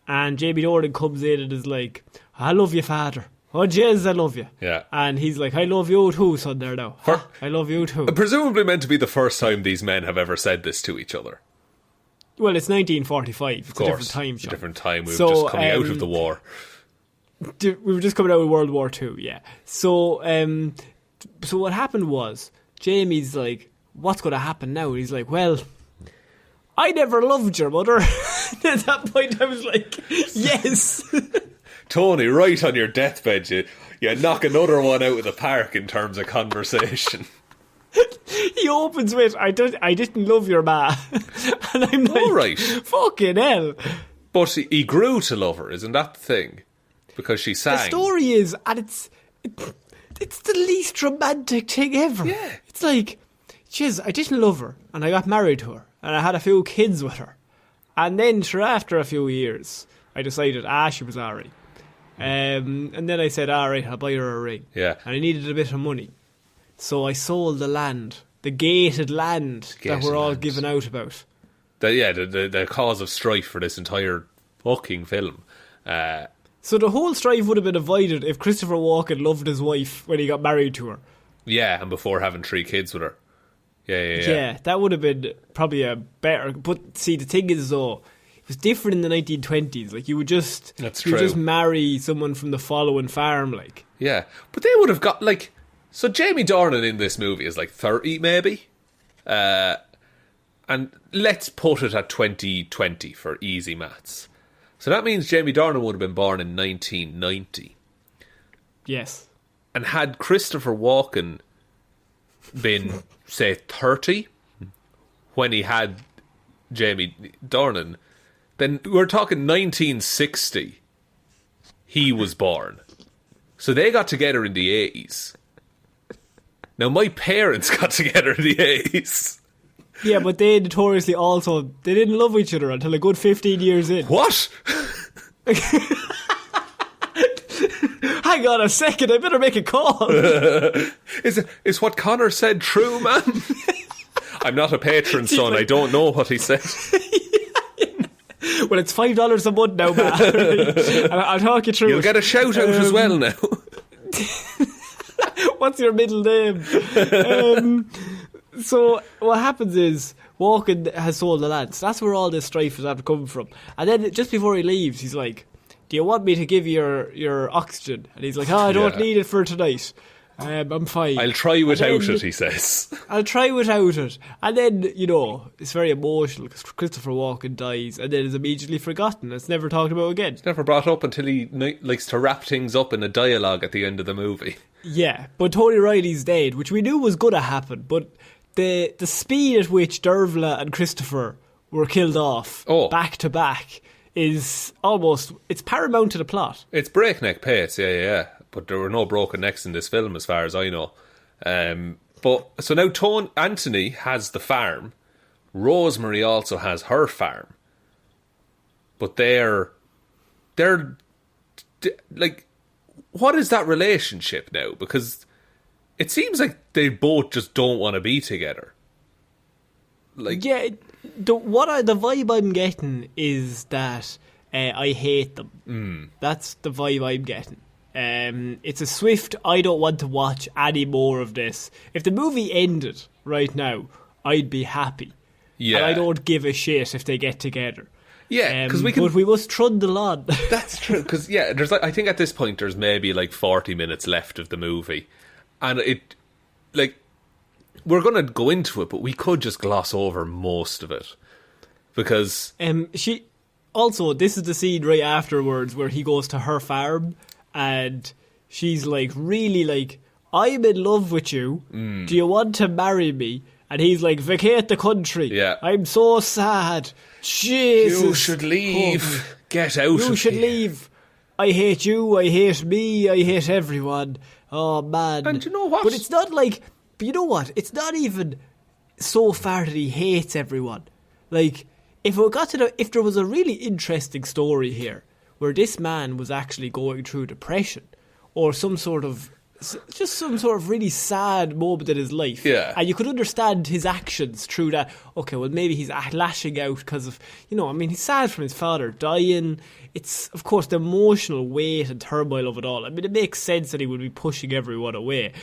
and Jamie Dornan comes in and is like, "I love you, father. Oh, Jez, I love you." Yeah. And he's like, "I love you too, son, there now. I love you too." Presumably meant to be the first time these men have ever said this to each other. Well, it's 1945. Of course, a different time, Sean. A different time. We were just coming out of the war. We were just coming out of World War II, yeah. So what happened was, Jamie's like, "What's going to happen now?" And he's like, "Well, I never loved your mother." At that point, I was like, yes. Tony, right on your deathbed, you knock another one out of the park in terms of conversation. He opens with, I didn't love your ma." And I'm like, all right. Fucking hell. But he grew to love her, isn't that the thing? Because she sang. The story is, and it's the least romantic thing ever. Yeah. It's like, jeez, I didn't love her, and I got married to her, and I had a few kids with her. And then, after a few years, I decided, she was alright. And then I said, alright, I'll buy her a ring. Yeah. And I needed a bit of money. So I sold the land, the gated land that we're all giving out about. The cause of strife for this entire fucking film. So the whole strife would have been avoided if Christopher Walken loved his wife when he got married to her. Yeah, and before having 3 kids with her. Yeah, that would have been probably a better... But see, the thing is, though, it was different in the 1920s. Like, you would just marry someone from the following farm, like. Yeah, but they would have got, like... So Jamie Dornan in this movie is like 30, maybe? And let's put it at 2020 for easy maths. So that means Jamie Dornan would have been born in 1990. Yes. And had Christopher Walken been, say, 30 when he had Jamie Dornan, then we're talking 1960 he was born. So they got together in the 80s. Now, my parents got together in the 80s. Yeah, but they notoriously also... They didn't love each other until a good 15 years in. What? Hang on a second, I better make a call. Is what Conor said true, man? I'm not a patron, son. I don't know what he said. Well, it's $5 a month now, man. I'll talk you through You'll get a shout out as well now. What's your middle name? So what happens is Walken has sold the land. So that's where all this strife is having come from. And then just before he leaves, he's like, "Do you want me to give you your oxygen?" And he's like, "I don't need it for tonight. I'm fine. I'll try without it," he says. "I'll try without it." And then, it's very emotional because Christopher Walken dies and then is immediately forgotten. It's never talked about again. It's never brought up until he likes to wrap things up in a dialogue at the end of the movie. Yeah, but Tony Riley's dead, which we knew was going to happen, but the speed at which Dervla and Christopher were killed off back to back is almost, it's paramount to the plot. It's breakneck pace, yeah. But there were no broken necks in this film as far as I know. But so now Anthony has the farm. Rosemary also has her farm. But they're like, what is that relationship now? Because it seems like they both just don't want to be together. Like, yeah, the vibe I'm getting is that I hate them. That's the vibe I'm getting. It's a swift, I don't want to watch any more of this. If the movie ended right now, I'd be happy. Yeah. And I don't give a shit if they get together. Yeah, because but we must trundle on. That's true, because there's I think at this point there's maybe like 40 minutes left of the movie, and it, like, we're going to go into it, but we could just gloss over most of it, because she also, this is the scene right afterwards where he goes to her farm and she's like, really, like, "I'm in love with you. Do you want to marry me?" And he's like, "Vacate the country. Yeah. I'm so sad. Jesus. You should leave. Get out of here. You should leave. I hate you. I hate me. I hate everyone. Oh, man." And you know what? But it's not like... But you know what? It's not even so far that he hates everyone. Like, if there was a really interesting story here where this man was actually going through depression or some sort of really sad moment in his life, and you could understand his actions through that. Okay, well, maybe he's lashing out because of, he's sad from his father dying. It's, of course, the emotional weight and turmoil of it all. I mean, it makes sense that he would be pushing everyone away.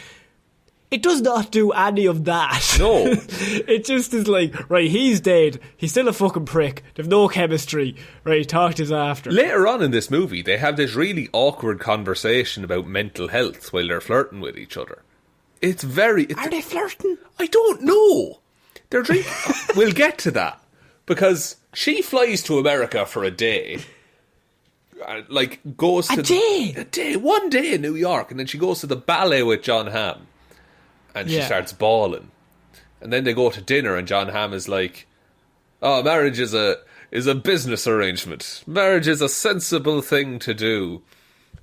It does not do any of that. No. It just is like, right, he's dead. He's still a fucking prick. They've no chemistry. Right, talk to us after. Later on in this movie, they have this really awkward conversation about mental health while they're flirting with each other. Are they flirting? I don't know. They're drinking. We'll get to that. Because she flies to America for a day. Goes to... A day? One day in New York. And then she goes to the ballet with John Hamm. And she starts bawling. And then they go to dinner and John Hamm is like, oh, marriage is a business arrangement. Marriage is a sensible thing to do.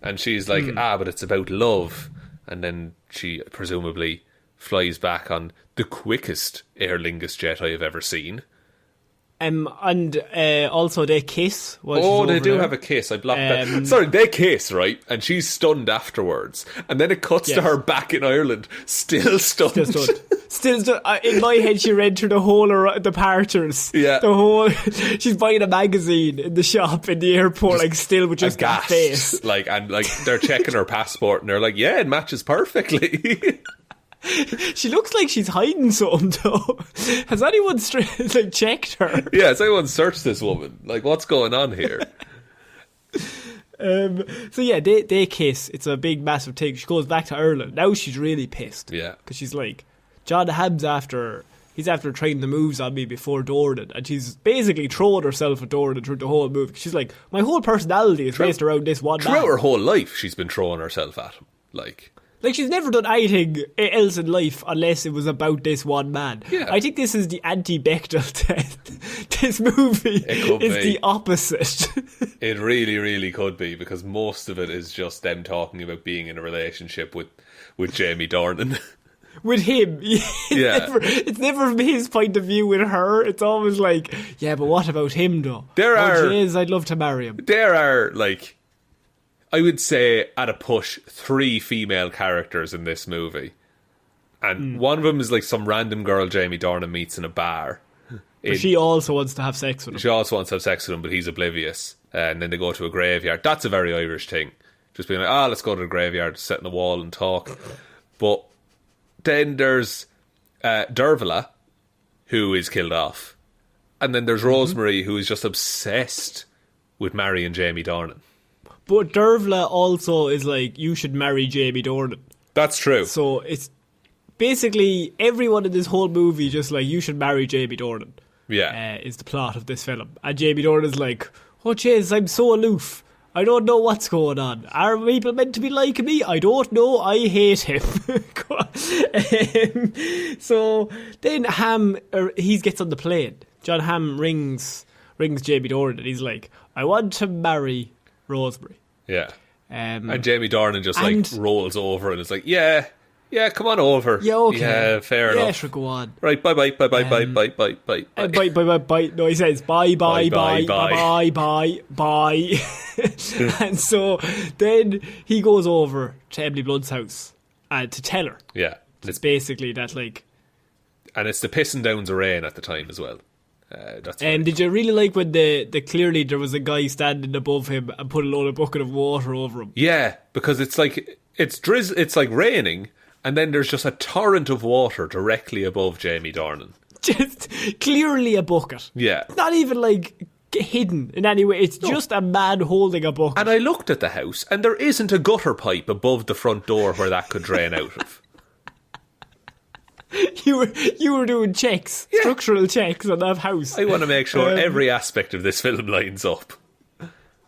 And she's like, but it's about love. And then she presumably flies back on the quickest Aer Lingus jet I have ever seen. And also they kiss. They do have a kiss. I blocked that. Sorry, they kiss, right? And she's stunned afterwards. And then it cuts to her back in Ireland, still stunned. Still stunned. In my head, she read through the whole of the Parters. Yeah. She's buying a magazine in the shop in the airport, still with just that face. They're checking her passport and they're like, yeah, it matches perfectly. She looks like she's hiding something, though. Has anyone checked her? Yeah, has anyone searched this woman? What's going on here? They kiss. It's a big, massive thing. She goes back to Ireland. Now she's really pissed. Yeah. Because she's like, John Hamm's he's after trying the moves on me before Dornan. And she's basically throwing herself at Dornan through the whole movie. She's like, my whole personality is based around this one man. Throughout her whole life, she's been throwing herself at him. She's never done anything else in life unless it was about this one man. Yeah. I think this is the anti-Bechdel test. This movie is the opposite. It really, really could be, because most of it is just them talking about being in a relationship with Jamie Dornan. With him. It's never from his point of view with her. It's always like, yeah, but what about him, though? I'd love to marry him. There are, I would say, at a push, 3 female characters in this movie. And one of them is some random girl Jamie Dornan meets in a bar. But she also wants to have sex with him. She also wants to have sex with him, but he's oblivious. And then they go to a graveyard. That's a very Irish thing. Just being like, let's go to the graveyard, sit on the wall and talk. But then there's Dervla, who is killed off. And then there's Rosemary, who is just obsessed with marrying Jamie Dornan. But Dervla also is like, you should marry Jamie Dornan. That's true. So it's basically everyone in this whole movie just like, you should marry Jamie Dornan. Yeah. Is the plot of this film. And Jamie Dornan's like, oh jeez, I'm so aloof. I don't know what's going on. Are people meant to be like me? I don't know. I hate him. So then he gets on the plane. John Hamm rings Jamie Dornan and he's like, I want to marry Rosemary. Yeah. And Jamie Dornan just rolls over and is like, yeah, come on over. Yeah, okay. Yeah, fair enough. Yeah, sure, go on. Right, bye. Bye. No, he says bye. And so then he goes over to Emily Blunt's house to tell her. Yeah. It's basically that and it's the pissing downs of rain at the time as well. Did you really like when clearly there was a guy standing above him and put a bucket of water over him? Yeah, because it's raining, and then there's just a torrent of water directly above Jamie Dornan. Just clearly a bucket. Yeah. Not even hidden in any way. It's just a man holding a bucket. And I looked at the house, and there isn't a gutter pipe above the front door where that could drain out of. You were doing checks, structural checks on that house. I want to make sure every aspect of this film lines up.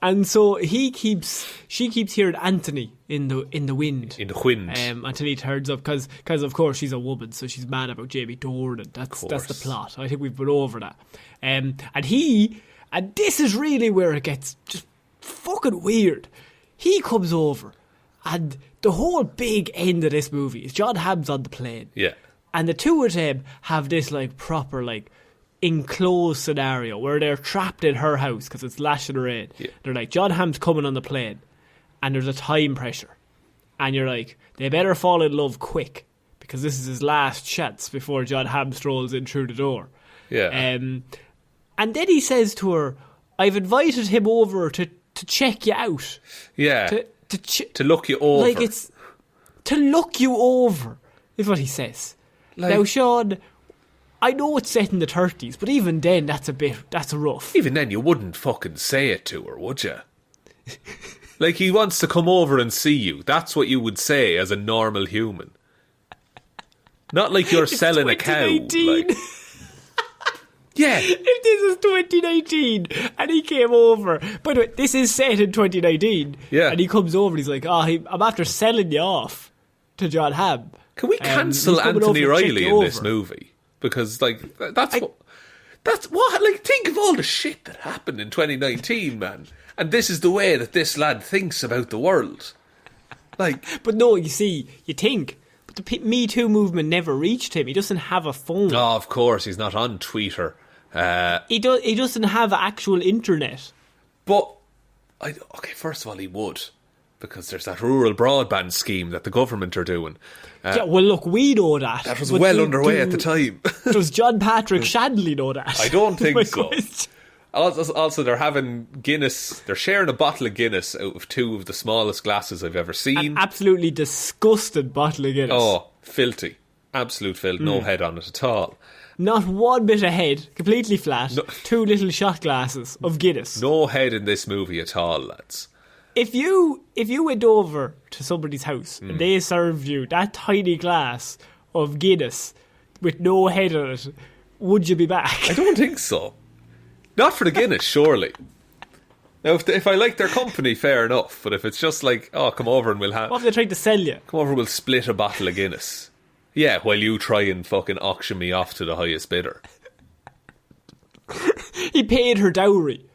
And so she keeps hearing Anthony in the wind. In the wind. Until he turns up, because of course she's a woman, so she's mad about Jamie Dornan. That's the plot. I think we've been over that. And this is really where it gets just fucking weird. He comes over, and the whole big end of this movie is John Hamm's on the plane. Yeah. And the two of them have this like proper like enclosed scenario where they're trapped in her house because it's lashing rain. Yeah. They're like, John Hamm's coming on the plane and there's a time pressure. And you're like, they better fall in love quick because this is his last chance before John Hamm strolls in through the door. Yeah. And then he says to her, I've invited him over to check you out. Yeah. To look you over. Like it's to look you over is what he says. Like, now, Sean, I know it's set in the 30s, but even then, that's rough. Even then, you wouldn't fucking say it to her, would you? Like, he wants to come over and see you. That's what you would say as a normal human. Not like you're selling a cow. Like. Yeah. If this is 2019 and he came over, by the way, this is set in 2019. Yeah. And he comes over and he's like, I'm after selling you off to John Hamm. Can we cancel Anthony Riley in this movie? Because, like, that's what, like, think of all the shit that happened in 2019, man. And this is the way that this lad thinks about the world. Like, but no, you see, you think, but the Me Too movement never reached him. He doesn't have a phone. Oh, of course, he's not on Twitter. He doesn't have actual internet. But, okay, first of all, he would. Because there's that rural broadband scheme that the government are doing. Yeah, well, look, we know that. That was well underway at the time. Does John Patrick Shanley know that? I don't think so. Also, they're having Guinness. They're sharing a bottle of Guinness out of two of the smallest glasses I've ever seen. An absolutely disgusting bottle of Guinness. Oh, filthy. Absolute filth. No head on it at all. Not one bit of head. Completely flat. No. Two little shot glasses of Guinness. No head in this movie at all, lads. If you went over to somebody's house and they served you that tiny glass of Guinness with no head on it, would you be back? I don't think so. Not for the Guinness, surely. Now, if I like their company, fair enough. But if it's just like, oh, come over and we'll have... What if they tried to sell you? Come over, we'll split a bottle of Guinness. Yeah, while you try and fucking auction me off to the highest bidder. He paid her dowry.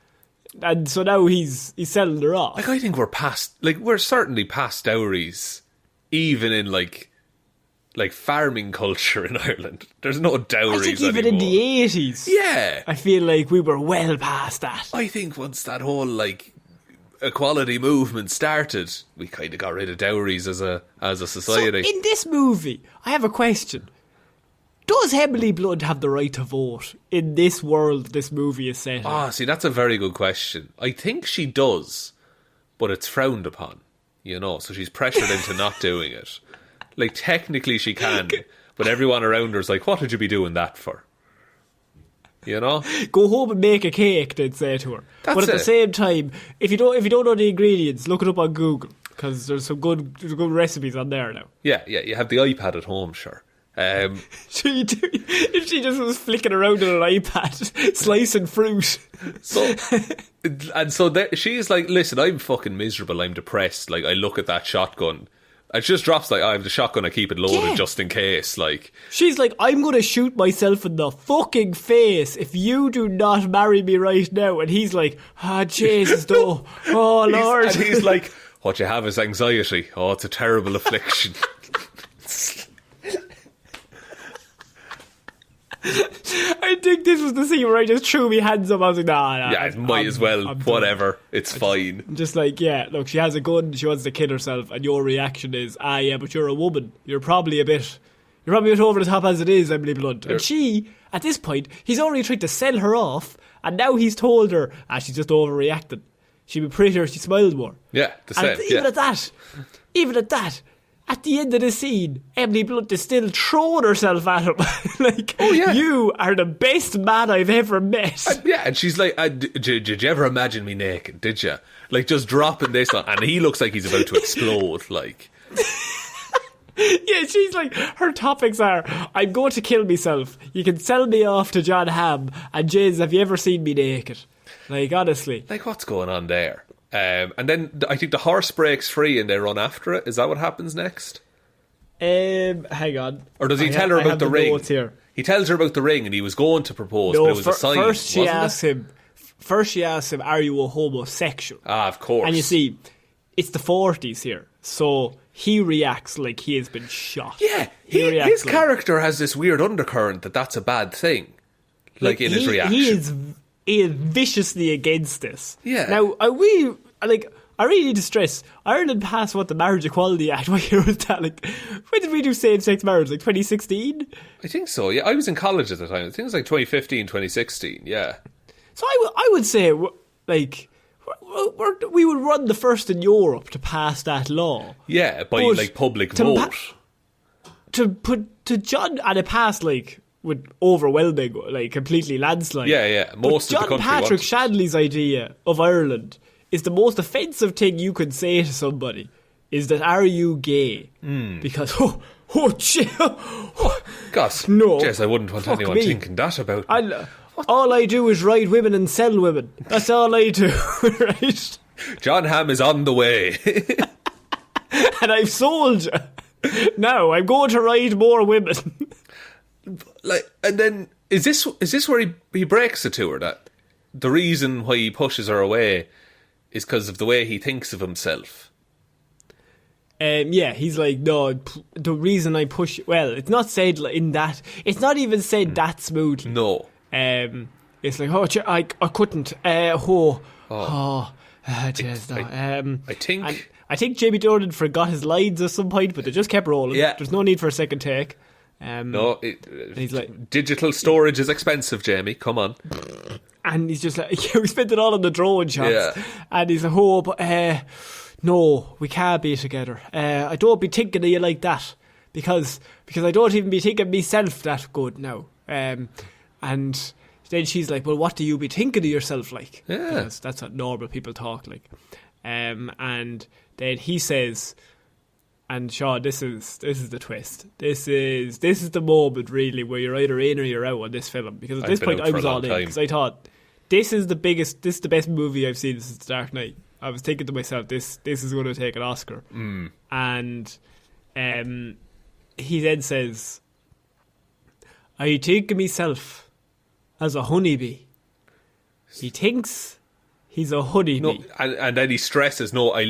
And so now he's selling her off. Like, I think we're certainly past dowries, even in like farming culture in Ireland. There's no dowries I think even anymore. In the 80s. Yeah. I feel like we were well past that. I think once that whole like equality movement started, we kind of got rid of dowries as a society. So in this movie, I have a question. Does Emily Blunt have the right to vote in this world this movie is set in? Ah, see, that's a very good question. I think she does, but it's frowned upon, you know, so she's pressured into not doing it. Like, technically she can, but everyone around her's like, what would you be doing that for? You know? Go home and make a cake, they'd say to her. But at the same time, if you don't know the ingredients, look it up on Google, because there's some good recipes on there now. Yeah, you have the iPad at home, sure. If she just was flicking around on an iPad, slicing fruit. So she's like, listen, I'm fucking miserable, I'm depressed. Like, I look at that shotgun. It just drops like, I have the shotgun, I keep it loaded just in case. Like, she's like, I'm going to shoot myself in the fucking face if you do not marry me right now. And he's like, Jesus, though. Oh, Lord. And he's like, what you have is anxiety. Oh, it's a terrible affliction. I think this was the scene where I just threw my hands up. I was like, nah. Yeah, it might as well. Whatever. It's fine. Just like, yeah, look, she has a gun, she wants to kill herself, and your reaction is, yeah, but you're a woman. You're probably a bit over the top as it is, Emily Blunt. And she, at this point, he's already tried to sell her off, and now he's told her, she's just overreacting. She'd be prettier if she smiled more. Yeah, the same. Even at that, at the end of the scene, Emily Blunt is still throwing herself at him. Like, oh, yeah. You are the best man I've ever met. And she's like, did you ever imagine me naked, did you? Like, just dropping this on, and he looks like he's about to explode, like. Yeah, she's like, her topics are, I'm going to kill myself, you can sell me off to John Hamm, and Jez, have you ever seen me naked? Like, honestly. Like, what's going on there? And then I think the horse breaks free and they run after it. Is that what happens next? Hang on. Or does he tell her about the ring? Here. He tells her about the ring and he was going to propose, but it was a sign. First she asks him, are you a homosexual? Of course. And you see, it's the 40s here. So he reacts like he has been shot. Yeah, his character has this weird undercurrent that's a bad thing. Like in his reaction. He is viciously against this. Yeah. Now, I really need to stress, Ireland passed the Marriage Equality Act. What year was that? Like, when did we do same-sex marriage? Like 2016? I think so, yeah. I was in college at the time. I think it was like 2015, 2016, yeah. So I would say, like, we would run the first in Europe to pass that law. Yeah, by like public vote. To John, and it passed like with overwhelming, like completely landslide. Yeah. Most of the country John Patrick Shanley's idea of Ireland is the most offensive thing you could say to somebody. Is that, are you gay? Because gosh, no, Jess, I wouldn't want anyone thinking that about me. All I do is ride women and sell women. That's all I do, right? John Hamm is on the way. And I've sold you. Now I'm going to ride more women. Like, and then is this where he breaks it to her, that the reason why he pushes her away is because of the way he thinks of himself? Yeah, he's like, no, the reason I push... Well, it's not said in that... It's not even said that smoothly. No. It's like, I couldn't. Cheers, no. I think Jamie Dornan forgot his lines at some point, but they just kept rolling. Yeah. There's no need for a second take. He's like, digital storage is expensive, Jamie. Come on. And he's just like, we spent it all on the drone shots. Yeah. And he's like, but no, we can't be together. I don't be thinking of you like that because I don't even be thinking myself that good now. And then she's like, well, what do you be thinking of yourself like? Yeah. Because that's what normal people talk like. And then he says, and Shaun, this is the twist. This is the moment really where you're either in or you're out on this film. Because at this point I was all in because I thought this is the best movie I've seen since Dark Knight. I was thinking to myself, this is going to take an Oscar. And he then says, I think of myself as a honeybee. He thinks he's a honeybee. No, and then he stresses, no, I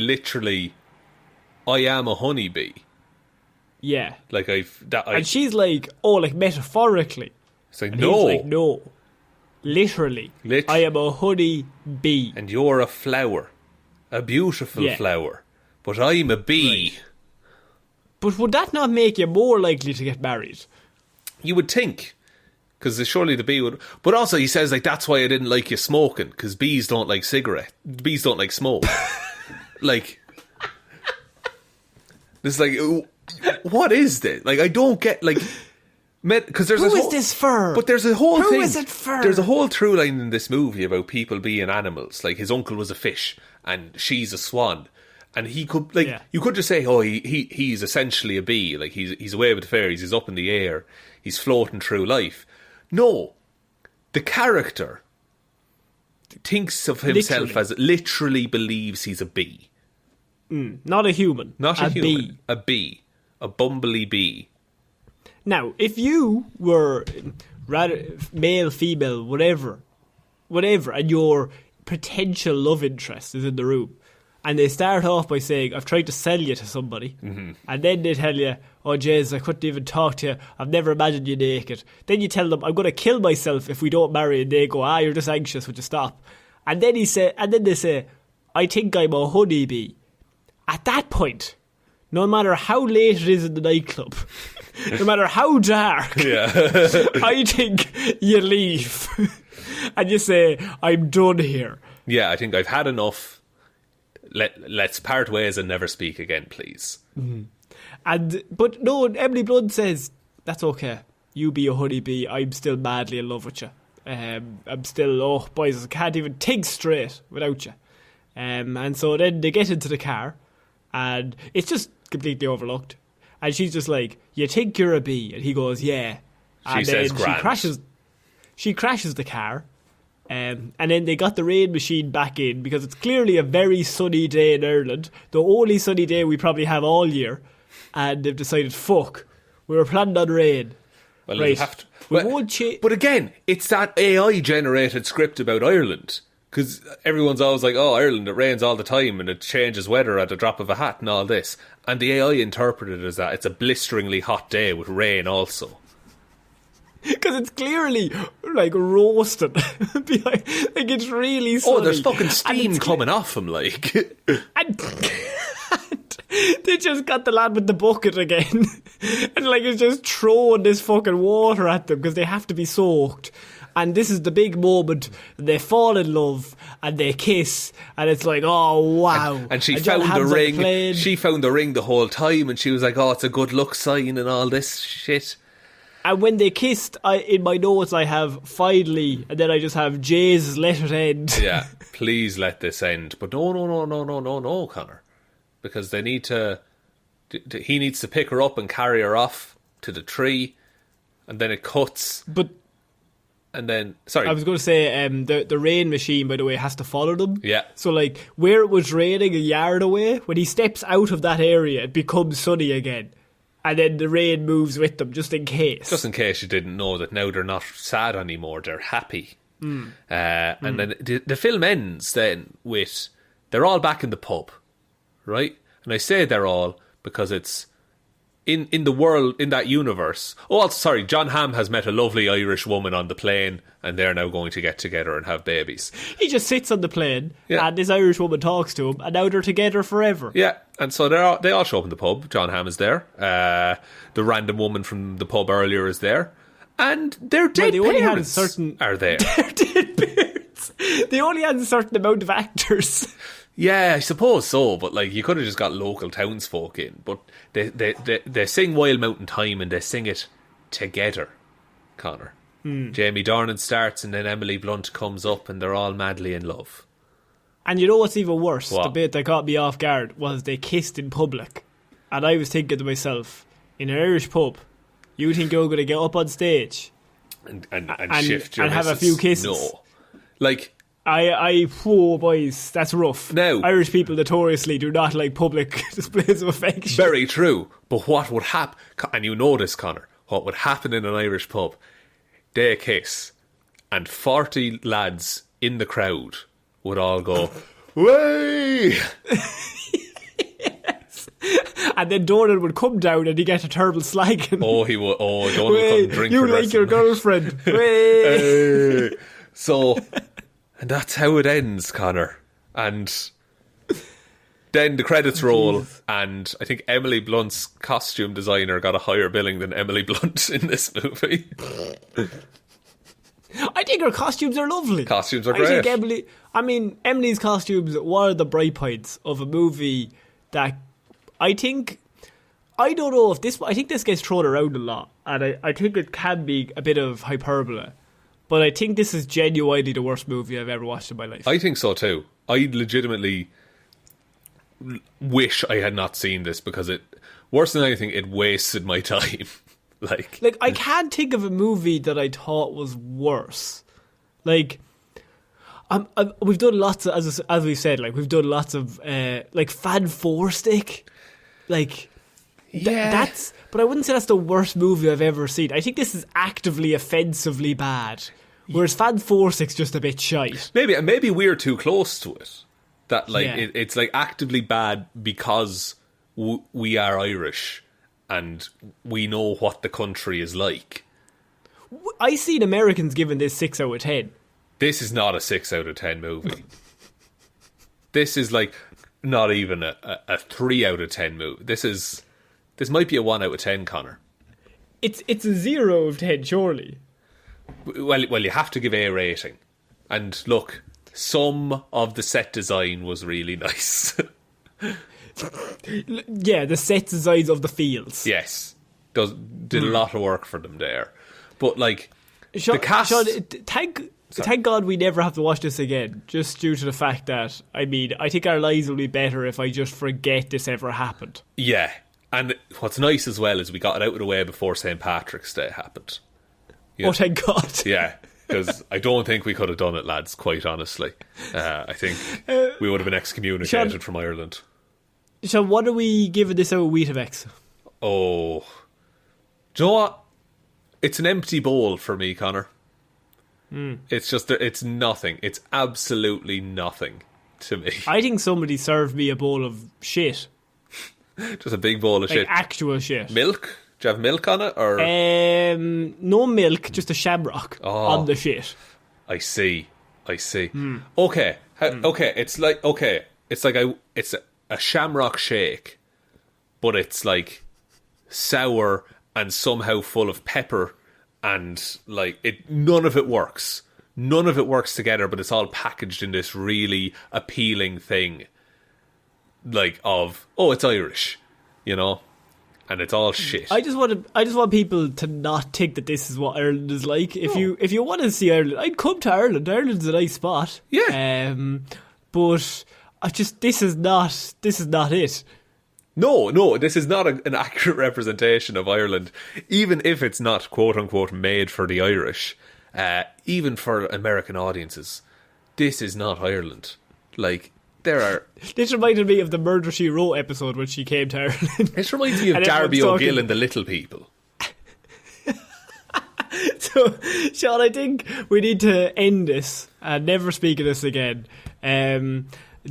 am a honeybee. Yeah. Like and she's like, oh, like metaphorically. It's like, and no. He's like, no. Literally. I am a honeybee. And you're a flower. A beautiful flower. But I'm a bee. Right. But would that not make you more likely to get married? You would think. Because surely the bee would... But also he says, like, that's why I didn't like you smoking. Because bees don't like bees don't like smoke. Like... It's like, what is this? Like, I don't get, like... Because there's Who is this for? But there's a whole thing... Who is it for? There's a whole through line in this movie about people being animals. Like, his uncle was a fish, and she's a swan. And he could, like... Yeah. You could just say, oh, he's essentially a bee. Like, he's away with the fairies, he's up in the air, he's floating through life. No. The character thinks of himself as... Literally believes he's a bee. Not a human. Not a human. Bee. A bee. A bumbly bee. Now, if you were rather male, female, whatever, and your potential love interest is in the room, and they start off by saying, I've tried to sell you to somebody, and then they tell you, oh, Jez, I couldn't even talk to you, I've never imagined you naked. Then you tell them, I'm going to kill myself if we don't marry, and they go, you're just anxious, would you stop? And then they say, I think I'm a honeybee. At that point, no matter how late it is in the nightclub, no matter how dark, I think you leave and you say, I'm done here. Yeah, I think I've had enough. Let's part ways and never speak again, please. But no, Emily Blunt says, that's okay. You be a honeybee, I'm still madly in love with you. I'm still, boys, I can't even think straight without you. And so then they get into the car, and it's just completely overlooked. And she's just like, you think you're a bee? And he goes, yeah. She says grand. She crashes the car. And then they got the rain machine back in because it's clearly a very sunny day in Ireland. The only sunny day we probably have all year. And they've decided, fuck, we were planning on rain. Well, right. Have to, but again, it's that AI-generated script about Ireland. Because everyone's always like, oh, Ireland, it rains all the time and it changes weather at the drop of a hat and all this. And the AI interpreted it as that it's a blisteringly hot day with rain also. Because it's clearly, like, roasted. Like, it's really sunny. Oh, there's fucking steam coming off him, like. And they just got the lad with the bucket again. And, like, it's just throwing this fucking water at them because they have to be soaked. And this is the big moment. They fall in love and they kiss, and it's like, oh wow! And she found the ring. She found the ring the whole time, and she was like, oh, it's a good luck sign and all this shit. And when they kissed, in my notes I have finally, and then I just have Jesus, let it end. Yeah, please let this end. But no, Conor, because they need to. He needs to pick her up and carry her off to the tree, and then it cuts. But. And then, sorry. I was going to say, the rain machine, by the way, has to follow them. Yeah. So, like, where it was raining a yard away, when he steps out of that area, it becomes sunny again. And then the rain moves with them, just in case. Just in case you didn't know that now they're not sad anymore, they're happy. And then the film ends then with, they're all back in the pub, right? And I say they're all because it's, in the world, in that universe. Oh, also, sorry, John Hamm has met a lovely Irish woman on the plane, and they're now going to get together and have babies. He just sits on the plane, and this Irish woman talks to him, and now they're together forever. Yeah, and so they all show up in the pub. John Hamm is there. The random woman from the pub earlier is there. And their dead parents are there. Their dead parents. They only had a certain amount of actors. Yeah, I suppose so, but like you could have just got local townsfolk in. But they sing Wild Mountain Thyme and they sing it together, Conor. Jamie Dornan starts and then Emily Blunt comes up and they're all madly in love. And you know what's even worse? What? The bit that caught me off guard was they kissed in public. And I was thinking to myself, in an Irish pub, you think you're going to get up on stage and shift your and have a few kisses? No. Like... oh boys, that's rough. Now, Irish people notoriously do not like public displays of affection. Very true. But what would happen, and you know this, Conor, what would happen in an Irish pub, they kiss, and 40 lads in the crowd would all go, way! Yes. And then Dornan would come down and he'd get a terrible slagging. Oh, he would. Oh, Dornan would come drink. You like your girlfriend. Way! So... And that's how it ends, Conor. And then the credits roll, and I think Emily Blunt's costume designer got a higher billing than Emily Blunt in this movie. I think her costumes are lovely. Costumes are great. Emily's costumes were the bright points of a movie that I think this gets thrown around a lot, and I think it can be a bit of hyperbole. But I think this is genuinely the worst movie I've ever watched in my life. I think so too. I legitimately wish I had not seen this because worse than anything, it wasted my time. like I can't think of a movie that I thought was worse. Like, we've done lots of, as we said, like we've done lots of like Fan Four Stick, like. Yeah, but I wouldn't say that's the worst movie I've ever seen. I think this is actively offensively bad, whereas Fan 4-6 just a bit shite. Maybe we're too close to it. That it's like actively bad because we are Irish and we know what the country is like. I seen Americans giving this 6 out of 10. This is not a 6 out of 10 movie. This is like not even a 3 out of 10 movie. This might be a 1 out of 10, Conor. It's a 0 of 10, surely. Well, you have to give A rating. And look, some of the set design was really nice. Yeah, the set designs of the fields. Yes, did a lot of work for them there. But like Shaun, the cast, thank God we never have to watch this again, just due to the fact that I think our lives will be better if I just forget this ever happened. Yeah. And what's nice as well is we got it out of the way before St. Patrick's Day happened. Oh, thank God. Yeah, because I don't think we could have done it, lads, quite honestly. I think we would have been excommunicated from Ireland. So what are we giving this out of Weetabix? Oh. Do you know what? It's an empty bowl for me, Conor. It's just, it's nothing. It's absolutely nothing to me. I think somebody served me a bowl of shit. Just a big bowl of shit. Actual shit. Milk? Do you have milk on it? Or no milk, just a shamrock on the shit. I see. Okay. Okay, it's like it's a shamrock shake, but it's like sour and somehow full of pepper, and like none of it works. None of it works together, but it's all packaged in this really appealing thing. Like it's Irish, you know, and it's all shit. I just want people to not think that this is what Ireland is like. If you want to see Ireland, I'd come to Ireland. Ireland's a nice spot. Yeah. But this is not it. No, this is not an accurate representation of Ireland, even if it's not quote unquote made for the Irish. Even for American audiences, this is not Ireland. Like, there are... This reminded me of the Murder, She Wrote episode when she came to Ireland. This reminds me of Darby O'Gill and the Little People. So, Shaun, I think we need to end this and never speak of this again. Do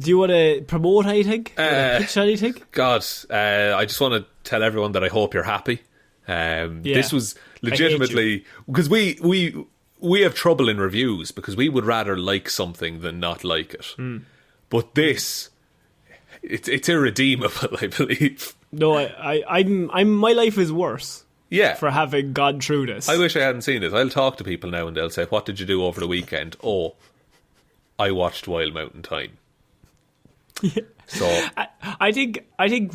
you want to promote anything? Pitch anything? God, I just want to tell everyone that I hope you're happy. This was legitimately... Because we have trouble in reviews because we would rather like something than not like it. But this, it's irredeemable, I believe. No, I'm my life is worse. Yeah. For having gone through this. I wish I hadn't seen it. I'll talk to people now and they'll say, "What did you do over the weekend?" "Oh, I watched Wild Mountain Thyme." Yeah. So I think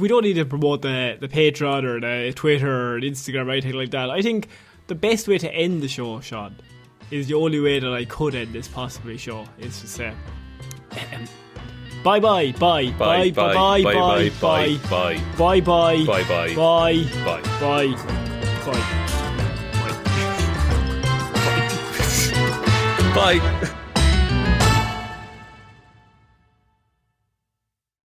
we don't need to promote the Patreon or the Twitter or Instagram or anything like that. I think the best way to end the show, Shaun, is the only way that I could end this possibly show, is to say bye bye bye bye bye bye bye bye bye bye bye bye bye bye bye bye bye.